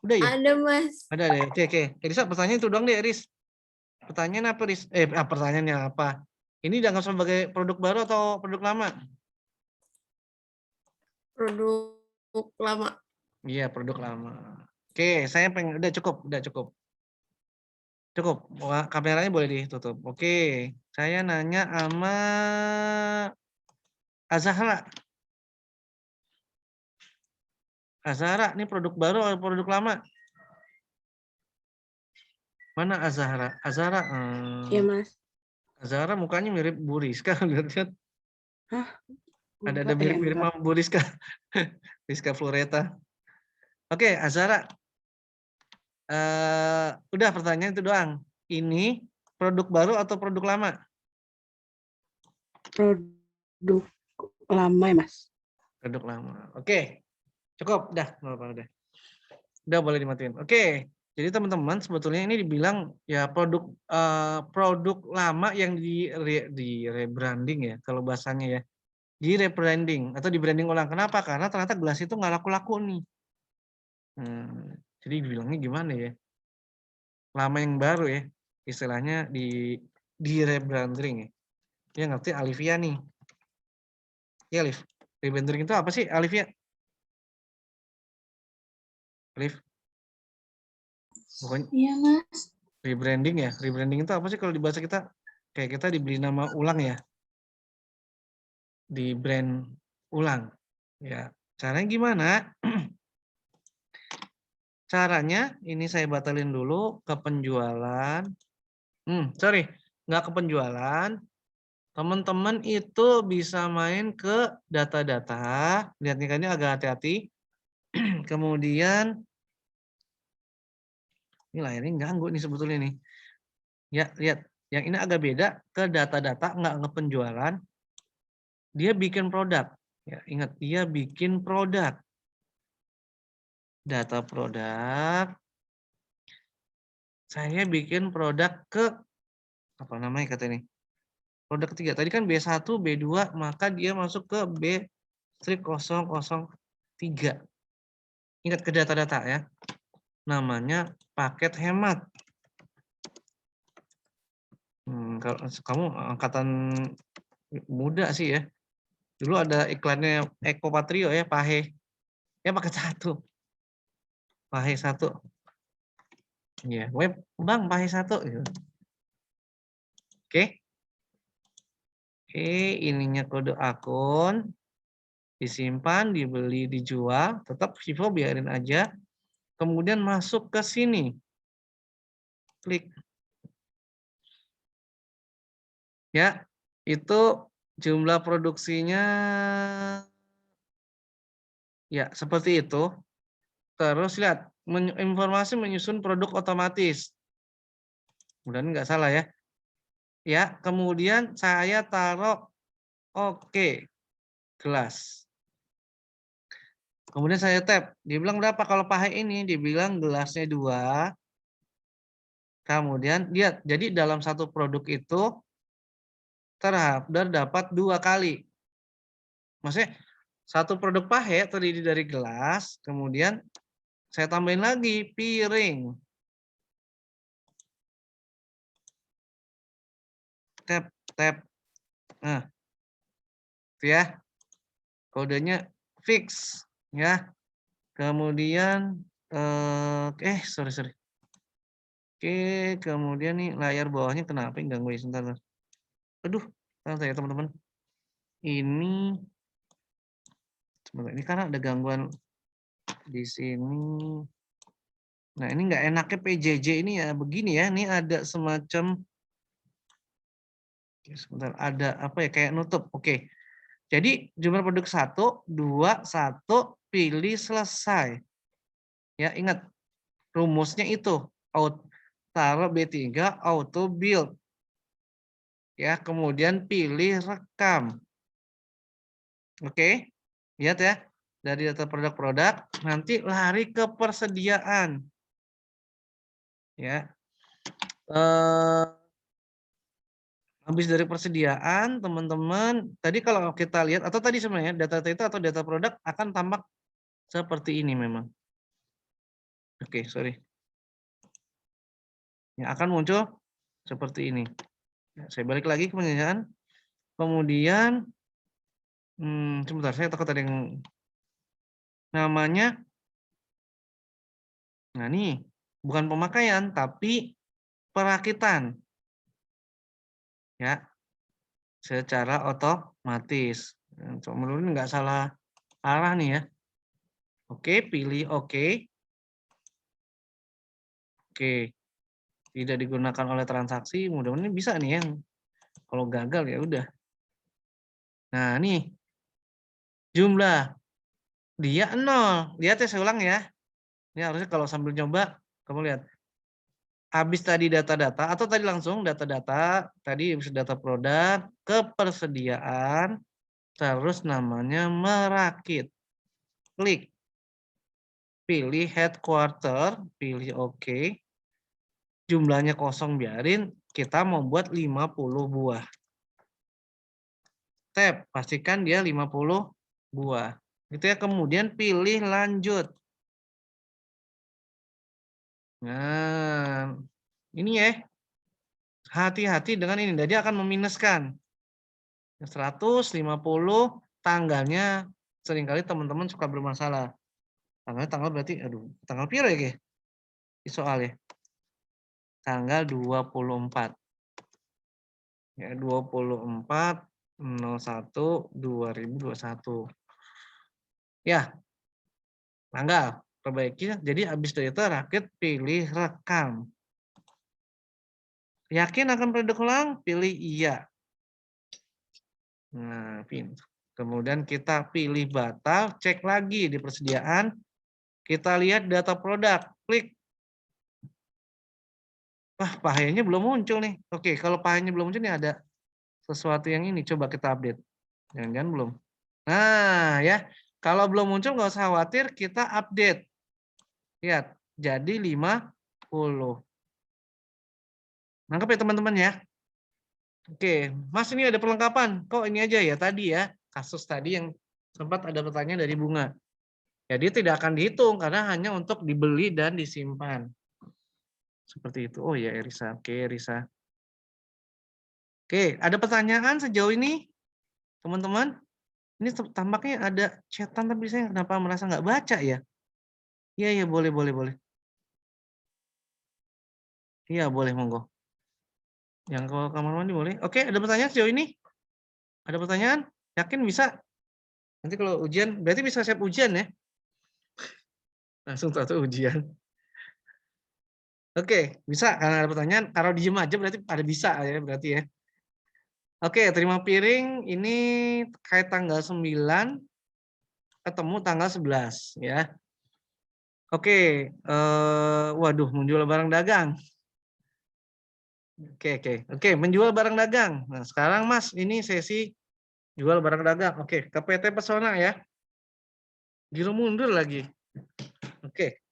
Udah ya? Ada, Mas. Ada deh. Oke. Erisa, pertanyaan itu doang deh, Eris. Pertanyaan apa, Eris? Pertanyaannya apa? Ini dianggap sebagai produk baru atau produk lama? Produk lama. Iya, produk lama. Oke, saya pengen udah cukup. Cukup. Wah, kameranya boleh ditutup. Oke, saya nanya sama Azahra. Azahra, ini produk baru atau produk lama? Mana Azahra? Azahra, Iya, Mas. Azahra mukanya mirip Bu Rizka. Lihat-lihat. Hah? Ada Enggak, mirip-mirip enggak. sama Bu Rizka. Rizka Floreta. Oke, Azahra. Udah pertanyaan itu doang. Ini produk baru atau produk lama? Produk lama ya, Mas. Produk lama. Oke. Cukup, udah, udah. Udah boleh dimatiin. Oke. Jadi teman-teman sebetulnya ini dibilang ya produk lama yang di rebranding ya kalau bahasanya ya. Di rebranding atau di branding ulang. Kenapa? Karena ternyata gelas itu nggak laku-laku nih. Jadi dibilangnya gimana ya? Lama yang baru ya. Istilahnya di rebranding ya. Ya ngerti Alivia nih. Ya Alif. Rebranding itu apa sih Alivia? Alif. Pokoknya Iya, Mas. rebranding ya. Rebranding itu apa sih kalau di bahasa kita? Kayak kita dibeli nama ulang ya. Di brand ulang. Ya, caranya gimana? Caranya ini saya batalin dulu ke penjualan. Sorry, nggak ke penjualan. Teman-teman itu bisa main ke data-data. Lihat nih kan ini agak hati-hati. Kemudian Ini layarnya ganggu nih sebetulnya nih. Ya, lihat. Yang ini agak beda ke data-data nggak ngepenjualan. Dia bikin produk. Ya, ingat, dia bikin produk. Data produk. Saya bikin produk ke, apa namanya kata ini? Produk ketiga. Tadi kan B1, B2, maka dia masuk ke B-003. Ingat ke data-data ya. Namanya paket hemat. Kalau kamu angkatan muda sih ya. Dulu ada iklannya Eko Patrio ya, Pahe. Ya paket 1. Pahe 1. Ya, web Bang Pahe 1 gitu. Oke. Oke, ininya kode akun. Disimpan, dibeli, dijual, tetap Vivo biarin aja. Kemudian masuk ke sini. Klik. Ya, itu jumlah produksinya ya seperti itu. Terus lihat informasi menyusun produk otomatis. Mudah-mudahan nggak salah ya. Ya, kemudian saya taruh oke gelas. Kemudian saya tap. Dibilang berapa kalau pahe ini? Dibilang gelasnya 2. Kemudian lihat, jadi dalam satu produk itu terdapat 2 kali. Maksudnya satu produk pahe terdiri dari gelas, kemudian saya tambahin lagi piring. Tap, tap. Nah, itu ya. Kodenya fix ya. Kemudian sorry. Oke, kemudian nih layar bawahnya kenapa ganggu ya, sebentar. Aduh, santai ya teman-teman. Ini sebentar, ini karena ada gangguan di sini. Nah, ini nggak enaknya PJJ ini ya begini ya. Ini ada semacam sebentar, ada apa ya kayak nutup. Oke. Jadi jumlah produk 1, 2, 1, pilih selesai. Ya, ingat rumusnya itu. Taruh B3 auto build. Ya, kemudian pilih rekam. Oke. Lihat ya. Dari data produk-produk nanti lari ke persediaan. Ya. Habis dari persediaan, teman-teman, tadi kalau kita lihat, atau tadi sebenarnya data itu atau data produk akan tampak seperti ini memang. Oke, sorry. Yang akan muncul seperti ini. Saya balik lagi ke penjelasan. Kemudian, sebentar, saya takut ada yang namanya, nah nih, bukan pemakaian, tapi perakitan. Ya, secara otomatis. Menurut nggak salah arah nih ya. Oke, pilih oke. Oke. Tidak digunakan oleh transaksi, mudah-mudahan bisa nih ya. Kalau gagal ya udah. Nah, nih. Jumlah dia 0. Lihat ya, saya ulang ya. Ini harusnya kalau sambil nyoba, kamu lihat. Habis tadi data-data atau tadi langsung data-data, tadi habis data produk ke persediaan, terus namanya merakit. Klik. Pilih headquarter, pilih oke. Jumlahnya kosong biarin, kita mau buat 50 buah. Tab, pastikan dia 50 buah. Gitu ya, kemudian pilih lanjut. Nah, ini ya. Hati-hati dengan ini, dia akan meminuskan. 150 tanggalnya seringkali teman-teman suka bermasalah. Tanggal berarti, aduh, tanggal piro ya, Ge? Di soal ya. Tanggal 24. Ya, 24/01/2021. Ya, tanggal perbaiki. Jadi habis dari itu rakit pilih rekam. Yakin akan produk ulang? Pilih iya. Nah, kemudian kita pilih batal, cek lagi di persediaan. Kita lihat data produk, klik. Wah, pahanya belum muncul nih. Oke, kalau pahanya belum muncul nih ada sesuatu yang ini. Coba kita update. Jangan-jangan belum. Nah, ya. Kalau belum muncul nggak usah khawatir, kita update. Lihat, jadi 50. Nangkep ya teman-teman ya? Oke, Mas ini ada perlengkapan. Kok ini aja ya tadi ya, kasus tadi yang sempat ada pertanyaan dari Bunga. Jadi tidak akan dihitung karena hanya untuk dibeli dan disimpan. Seperti itu. Oh ya, Erisa. Oke, Erisa. Oke, ada pertanyaan sejauh ini? Teman-teman? Ini tampaknya ada chatan tapi saya kenapa merasa nggak baca ya? Iya, iya, boleh, boleh, boleh. Iya, boleh, monggo. Yang ke kamar mandi boleh. Oke, ada pertanyaan sejauh ini? Ada pertanyaan? Yakin bisa? Nanti kalau ujian, berarti bisa siap ujian ya? Langsung satu ujian. Oke, bisa karena ada pertanyaan. Kalau diem aja berarti ada bisa ya berarti ya. Oke, terima piring ini kayak tanggal 9 ketemu tanggal 11 ya. Oke, waduh menjual barang dagang. Oke, menjual barang dagang. Nah, sekarang Mas, ini sesi jual barang dagang. Oke, ke PT Pesona ya. Giro mundur lagi. Oke.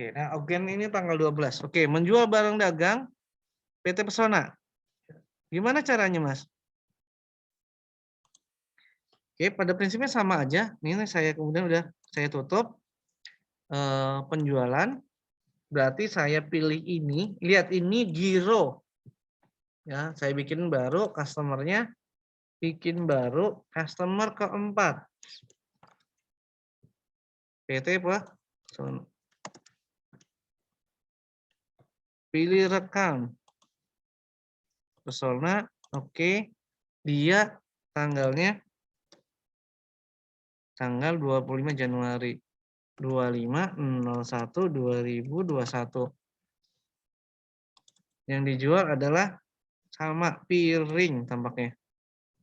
Nah, Ogen ini tanggal 12. Oke, menjual barang dagang PT Pesona. Gimana caranya, Mas? Oke, pada prinsipnya sama aja. Ini saya kemudian udah saya tutup penjualan. Berarti saya pilih ini. Lihat ini giro. Ya, saya bikin baru customernya. Bikin baru customer keempat. PT Pesona. Pilih rekam. Pesona. Oke. Dia tanggalnya tanggal 25 Januari 25/01/2021. Yang dijual adalah sama piring tampaknya.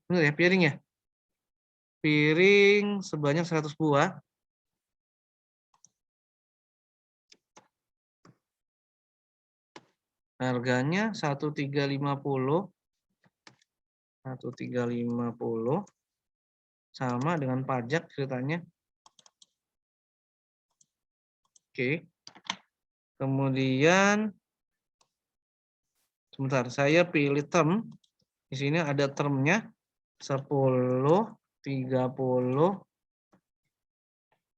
Benar ya, piring ya? Piring sebanyak 100 buah. Harganya 1.350. 1.350 sama dengan pajak ceritanya. Oke. Kemudian sebentar, saya pilih term. Di sini ada termnya 10, 30,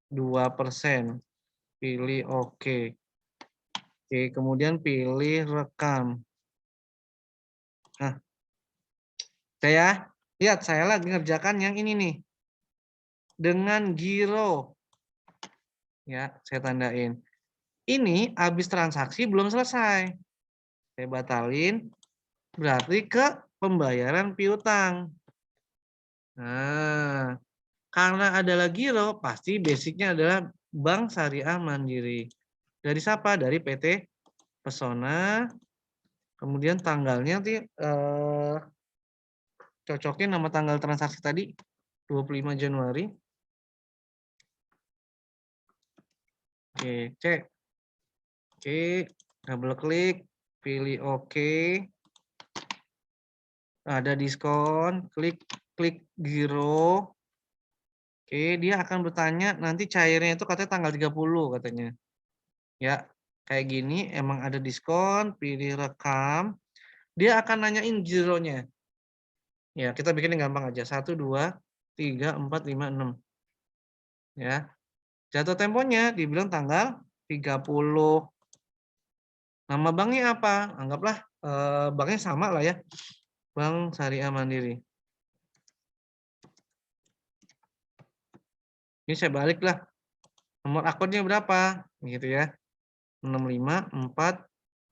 2%. Pilih oke. Oke, kemudian pilih rekam. Nah, saya lihat saya lagi ngerjakan yang ini nih. Dengan giro. Ya, saya tandain. Ini habis transaksi belum selesai. Saya batalin. Berarti ke pembayaran piutang. Nah, karena adalah giro, pasti basicnya adalah Bank Syariah Mandiri. Dari siapa? Dari PT Pesona. Kemudian tanggalnya nanti cocokin nama tanggal transaksi tadi 25 Januari. Oke, cek. Oke, double klik, pilih oke. Ada diskon, klik giro. Oke, dia akan bertanya nanti cairnya itu katanya tanggal 30 katanya. Ya, kayak gini emang ada diskon, pilih rekam. Dia akan nanyain gironya. Ya, kita bikin yang gampang aja. 1, 2, 3, 4, 5, 6. Ya. Jatuh temponya dibilang tanggal 30. Nama banknya apa? Anggaplah banknya sama lah ya. Bank Syariah Mandiri. Ini saya balik lah. Nomor akunnya berapa? Gitu ya. 65 4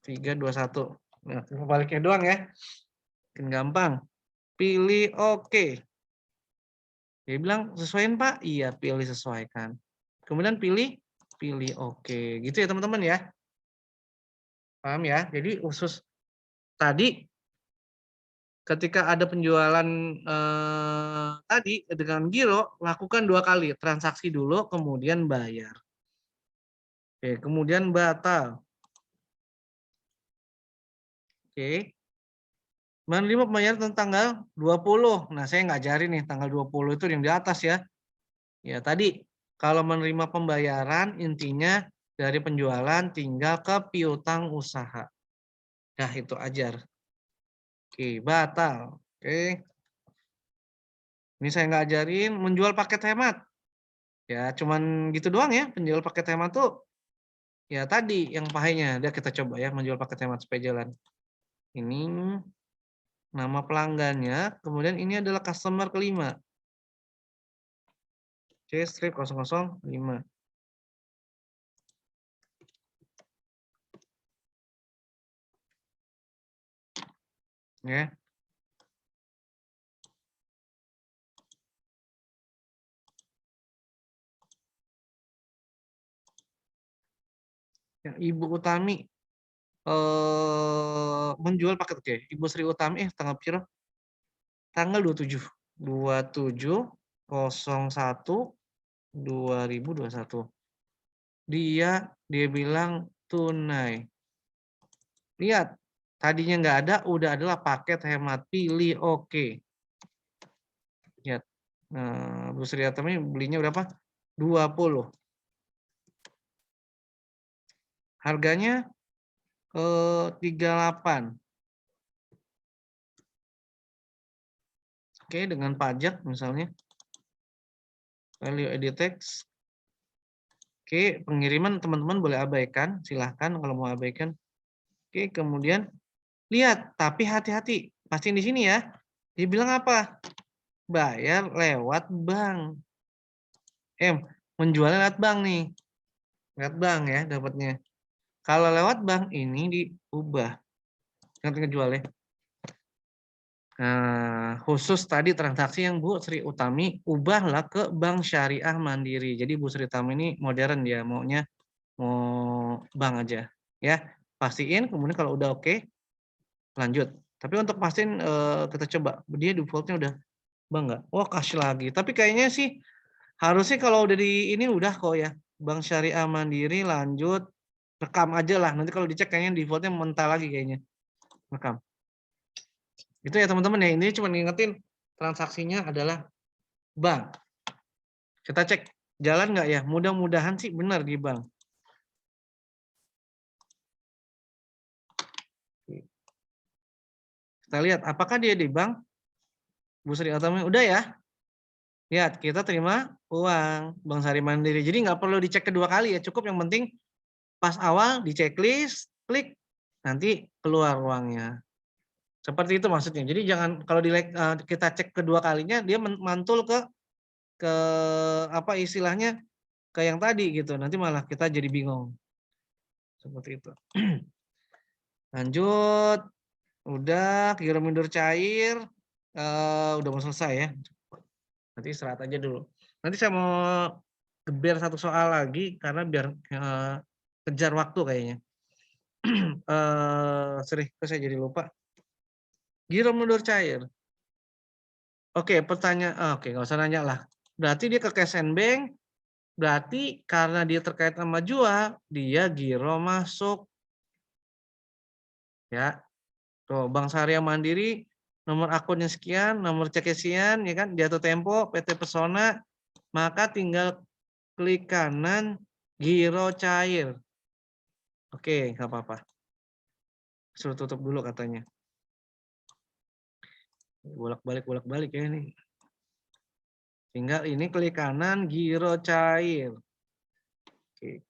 3 2 1. Nah, baliknya doang ya. Makin gampang. Pilih oke. Dia bilang sesuaiin Pak? Iya, pilih sesuaikan. Kemudian pilih oke. Gitu ya teman-teman ya. Paham ya? Jadi khusus tadi ketika ada penjualan tadi dengan giro, lakukan 2 kali. Transaksi dulu, kemudian bayar. Oke, kemudian batal. Oke. Menerima pembayaran tentang tanggal 20. Nah, saya nggak ajarin nih tanggal 20 itu yang di atas ya. Ya, tadi kalau menerima pembayaran intinya dari penjualan tinggal ke piutang usaha. Nah, itu ajar. Oke, batal. Oke. Ini saya nggak ajarin menjual paket hemat. Ya, cuman gitu doang ya, penjual paket hemat tuh ya tadi yang pahanya. Dia kita coba ya menjual paket hemat supaya jalan. Ini nama pelanggannya, kemudian ini adalah customer kelima. C strip 005. Ya. Ya, Ibu Utami menjual paket oke. Ibu Sri Utami tanggal piro? Tanggal 27. 27/01/2021. Dia bilang tunai. Lihat, tadinya nggak ada, udah adalah paket hemat. Pilih oke. Lihat. Nah, Bu Sri Utami belinya berapa? 20. Harganya 38. Oke, dengan pajak misalnya. Value added tax. Oke, pengiriman teman-teman boleh abaikan, silahkan kalau mau abaikan. Oke, kemudian lihat, tapi hati-hati, pastiin di sini ya. Dia bilang apa? Bayar lewat bank. Menjualnya lewat bank nih. Lewat bank ya dapatnya. Kalau lewat bank ini diubah. Nanti ngejual ya. Nah, khusus tadi transaksi yang Bu Sri Utami ubahlah ke Bank Syariah Mandiri. Jadi Bu Sri Utami ini modern dia, maunya mau bank aja. Ya, pastiin kemudian kalau udah oke, lanjut. Tapi untuk pastiin kita coba, dia defaultnya udah bank nggak? Wah, cash lagi. Tapi kayaknya sih harusnya kalau udah di ini udah kok ya. Bank Syariah Mandiri lanjut, rekam aja lah. Nanti kalau dicek kayaknya defaultnya mental lagi kayaknya. Rekam. Itu ya teman-teman ya, ini cuma ngingetin transaksinya adalah bank. Kita cek jalan nggak ya? Mudah-mudahan sih benar di bank. Kita lihat apakah dia di bank. Bu Sri Utami udah ya. Lihat kita terima uang Bank Syariah Mandiri. Jadi nggak perlu dicek kedua kali ya. Cukup yang penting pas awal di checklist, klik nanti keluar uangnya. Seperti itu maksudnya. Jadi jangan kalau kita cek kedua kalinya dia mantul ke apa istilahnya ke yang tadi gitu. Nanti malah kita jadi bingung. Seperti itu. Lanjut. Udah kirim mundur cair. Udah mau selesai ya. Nanti istirahat aja dulu. Nanti saya mau geber satu soal lagi karena biar kejar waktu kayaknya. Kok saya jadi lupa. Giro mundur cair. Oke, pertanyaan. Oke, nggak usah nanya lah. Berarti dia ke cash and bank. Berarti karena dia terkait sama jual, dia giro masuk. Ya. Tuh, Bank Syariah Mandiri, nomor akunnya sekian, nomor ceknya sekian, ya kan? Jatuh Tempo, PT Pesona, maka tinggal klik kanan, giro cair. Oke, nggak apa-apa. Suruh tutup dulu katanya. Bolak-balik ya ini. Tinggal ini klik kanan, giro cair. Oke.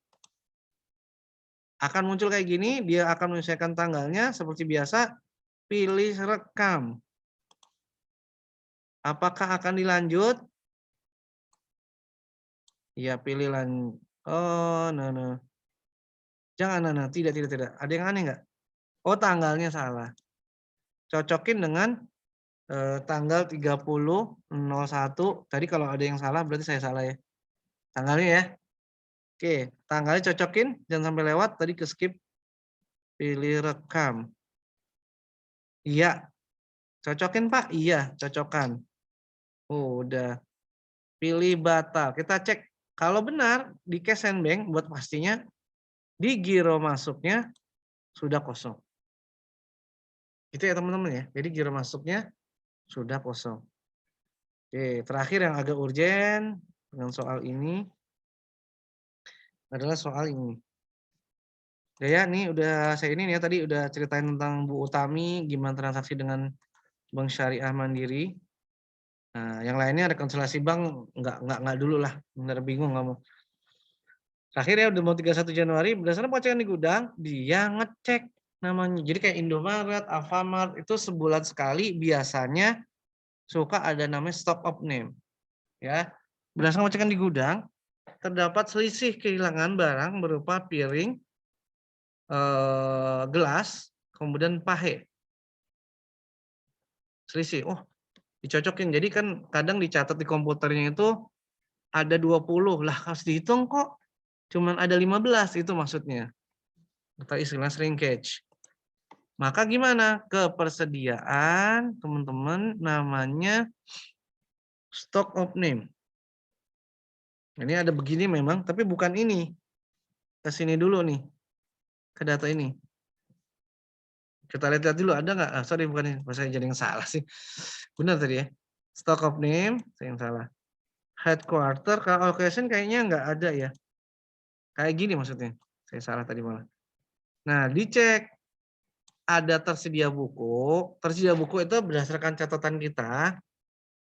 Akan muncul kayak gini, dia akan menyesuaikan tanggalnya seperti biasa, pilih rekam. Apakah akan dilanjut? Ya, pilih lanjut. Oh, no. Jangan, no. Tidak. Ada yang aneh nggak? Oh, tanggalnya salah. Cocokin dengan tanggal 30/01. Tadi kalau ada yang salah berarti saya salah ya. Tanggalnya ya. Oke, tanggalnya cocokin, jangan sampai lewat. Tadi ke skip. Pilih rekam. Iya. Cocokin Pak? Iya, cocokkan. Oh, udah. Pilih batal. Kita cek. Kalau benar, di cash and bank, buat pastinya, di giro masuknya sudah kosong. Itu ya teman-teman ya. Jadi giro masuknya sudah kosong. Oke, terakhir yang agak urgen dengan soal ini adalah soal ini. Ya, nih udah saya ini ya tadi udah ceritain tentang Bu Utami gimana transaksi dengan Bank Syariah Mandiri. Nah, yang lainnya rekonsiliasi bank enggak dulu lah. Bener bingung kamu. Terakhir ya udah mau 31 Januari berdasarkan pengecekan di gudang, dia ngecek namanya. Jadi kayak Indomaret, Alfamart itu sebulan sekali biasanya suka ada namanya stock of name. Ya. Berdasarkan pengecekan di gudang, terdapat selisih kehilangan barang berupa piring, gelas, kemudian pahe. Selisih. Oh, dicocokin. Jadi kan kadang dicatat di komputernya itu ada 20. Lah harus dihitung kok. Cuman ada 15 itu maksudnya. Atau istilah shrinkage. Maka gimana? Kepersediaan teman-teman namanya stock of name. Ini ada begini memang, tapi bukan ini. Ke sini dulu nih. Ke data ini. Kita lihat dulu ada nggak? Sorry bukan ini. Saya jadi yang salah sih. Benar tadi ya. Stock of name, saya yang salah. Headquarter, kalau allocation kayaknya nggak ada ya. Kayak gini maksudnya. Saya salah tadi malah. Nah, dicek. Ada tersedia buku. Tersedia buku itu berdasarkan catatan kita.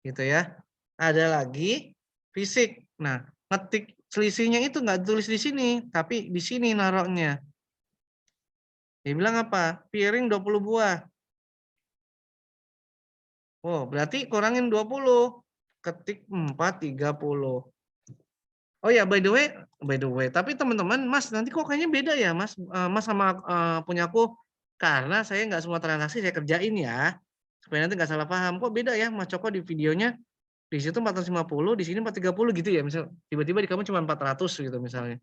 Gitu ya. Ada lagi fisik. Nah, ngetik selisihnya itu nggak tulis di sini. Tapi di sini naruhnya. Dia bilang apa? Piring 20 buah. Oh, berarti kurangin 20. Ketik 4, 30. Oh ya, by the way, tapi teman-teman, Mas, nanti kok kayaknya beda ya, Mas? Mas sama punya aku, karena saya nggak semua transaksi saya kerjain ya, supaya nanti nggak salah paham. Kok beda ya, Mas Coko di videonya, di situ 450, di sini 430 gitu ya, misal tiba-tiba di kamu cuma 400 gitu misalnya.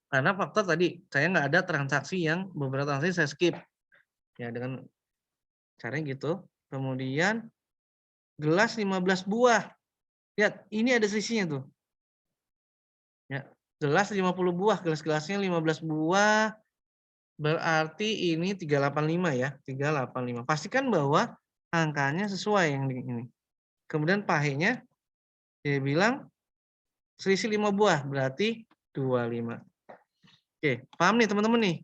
Karena faktor tadi, saya nggak ada transaksi yang beberapa transaksi saya skip. Ya, dengan caranya gitu. Kemudian, gelas 15 buah. Lihat, ini ada selisihnya tuh. Ya, gelas 50 buah, gelas-gelasnya 15 buah, berarti ini 385 ya, 385. Pastikan bahwa angkanya sesuai yang di ini. Kemudian pahenya dia bilang selisih 5 buah, berarti 25. Oke, paham nih teman-teman nih.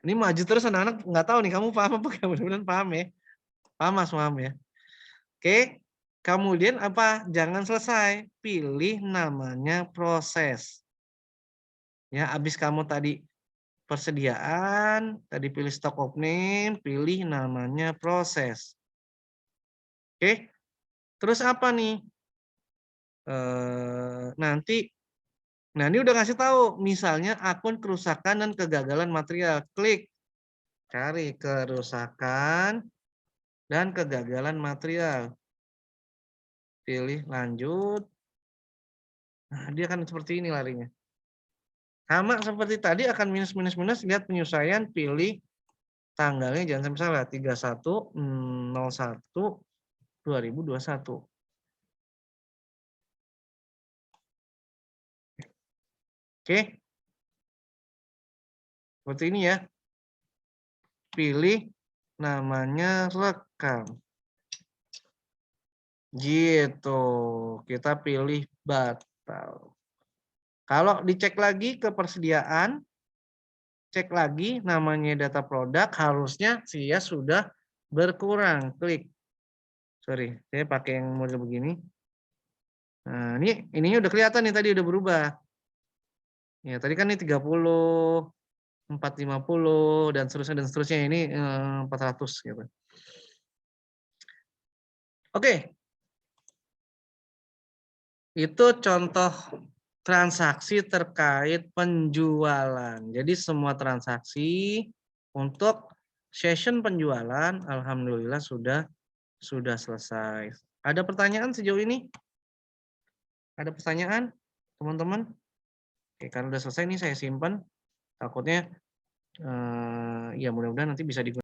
Ini maju terus anak-anak nggak tahu nih kamu paham apa enggak, mudah-mudahan paham ya. Paham Mas, paham ya. Oke, kemudian apa? Jangan selesai, pilih namanya proses. Ya, habis kamu tadi persediaan, tadi pilih stock of name, pilih namanya proses. Oke, terus apa nih? Nanti, nah ini udah ngasih tahu, misalnya akun kerusakan dan kegagalan material. Klik, cari kerusakan dan kegagalan material. Pilih lanjut. Nah, dia akan seperti ini larinya. Sama seperti tadi akan minus, lihat penyesuaian, pilih tanggalnya jangan sampai salah, 31/01/2021. Oke. Seperti ini ya. Pilih namanya rekam. Gitu. Kita pilih batal. Kalau dicek lagi ke persediaan, cek lagi namanya data produk, harusnya dia sudah berkurang. Klik. Sorry, saya pakai yang model begini. Nah, ininya udah kelihatan nih tadi udah berubah. Ya, tadi kan ini 30, 450 dan seterusnya ini 400 gitu. Oke. Itu contoh transaksi terkait penjualan. Jadi semua transaksi untuk session penjualan alhamdulillah sudah selesai. Ada pertanyaan sejauh ini? Ada pertanyaan, teman-teman? Oke, karena udah selesai ini saya simpan. Takutnya ya mudah-mudahan nanti bisa digunakan.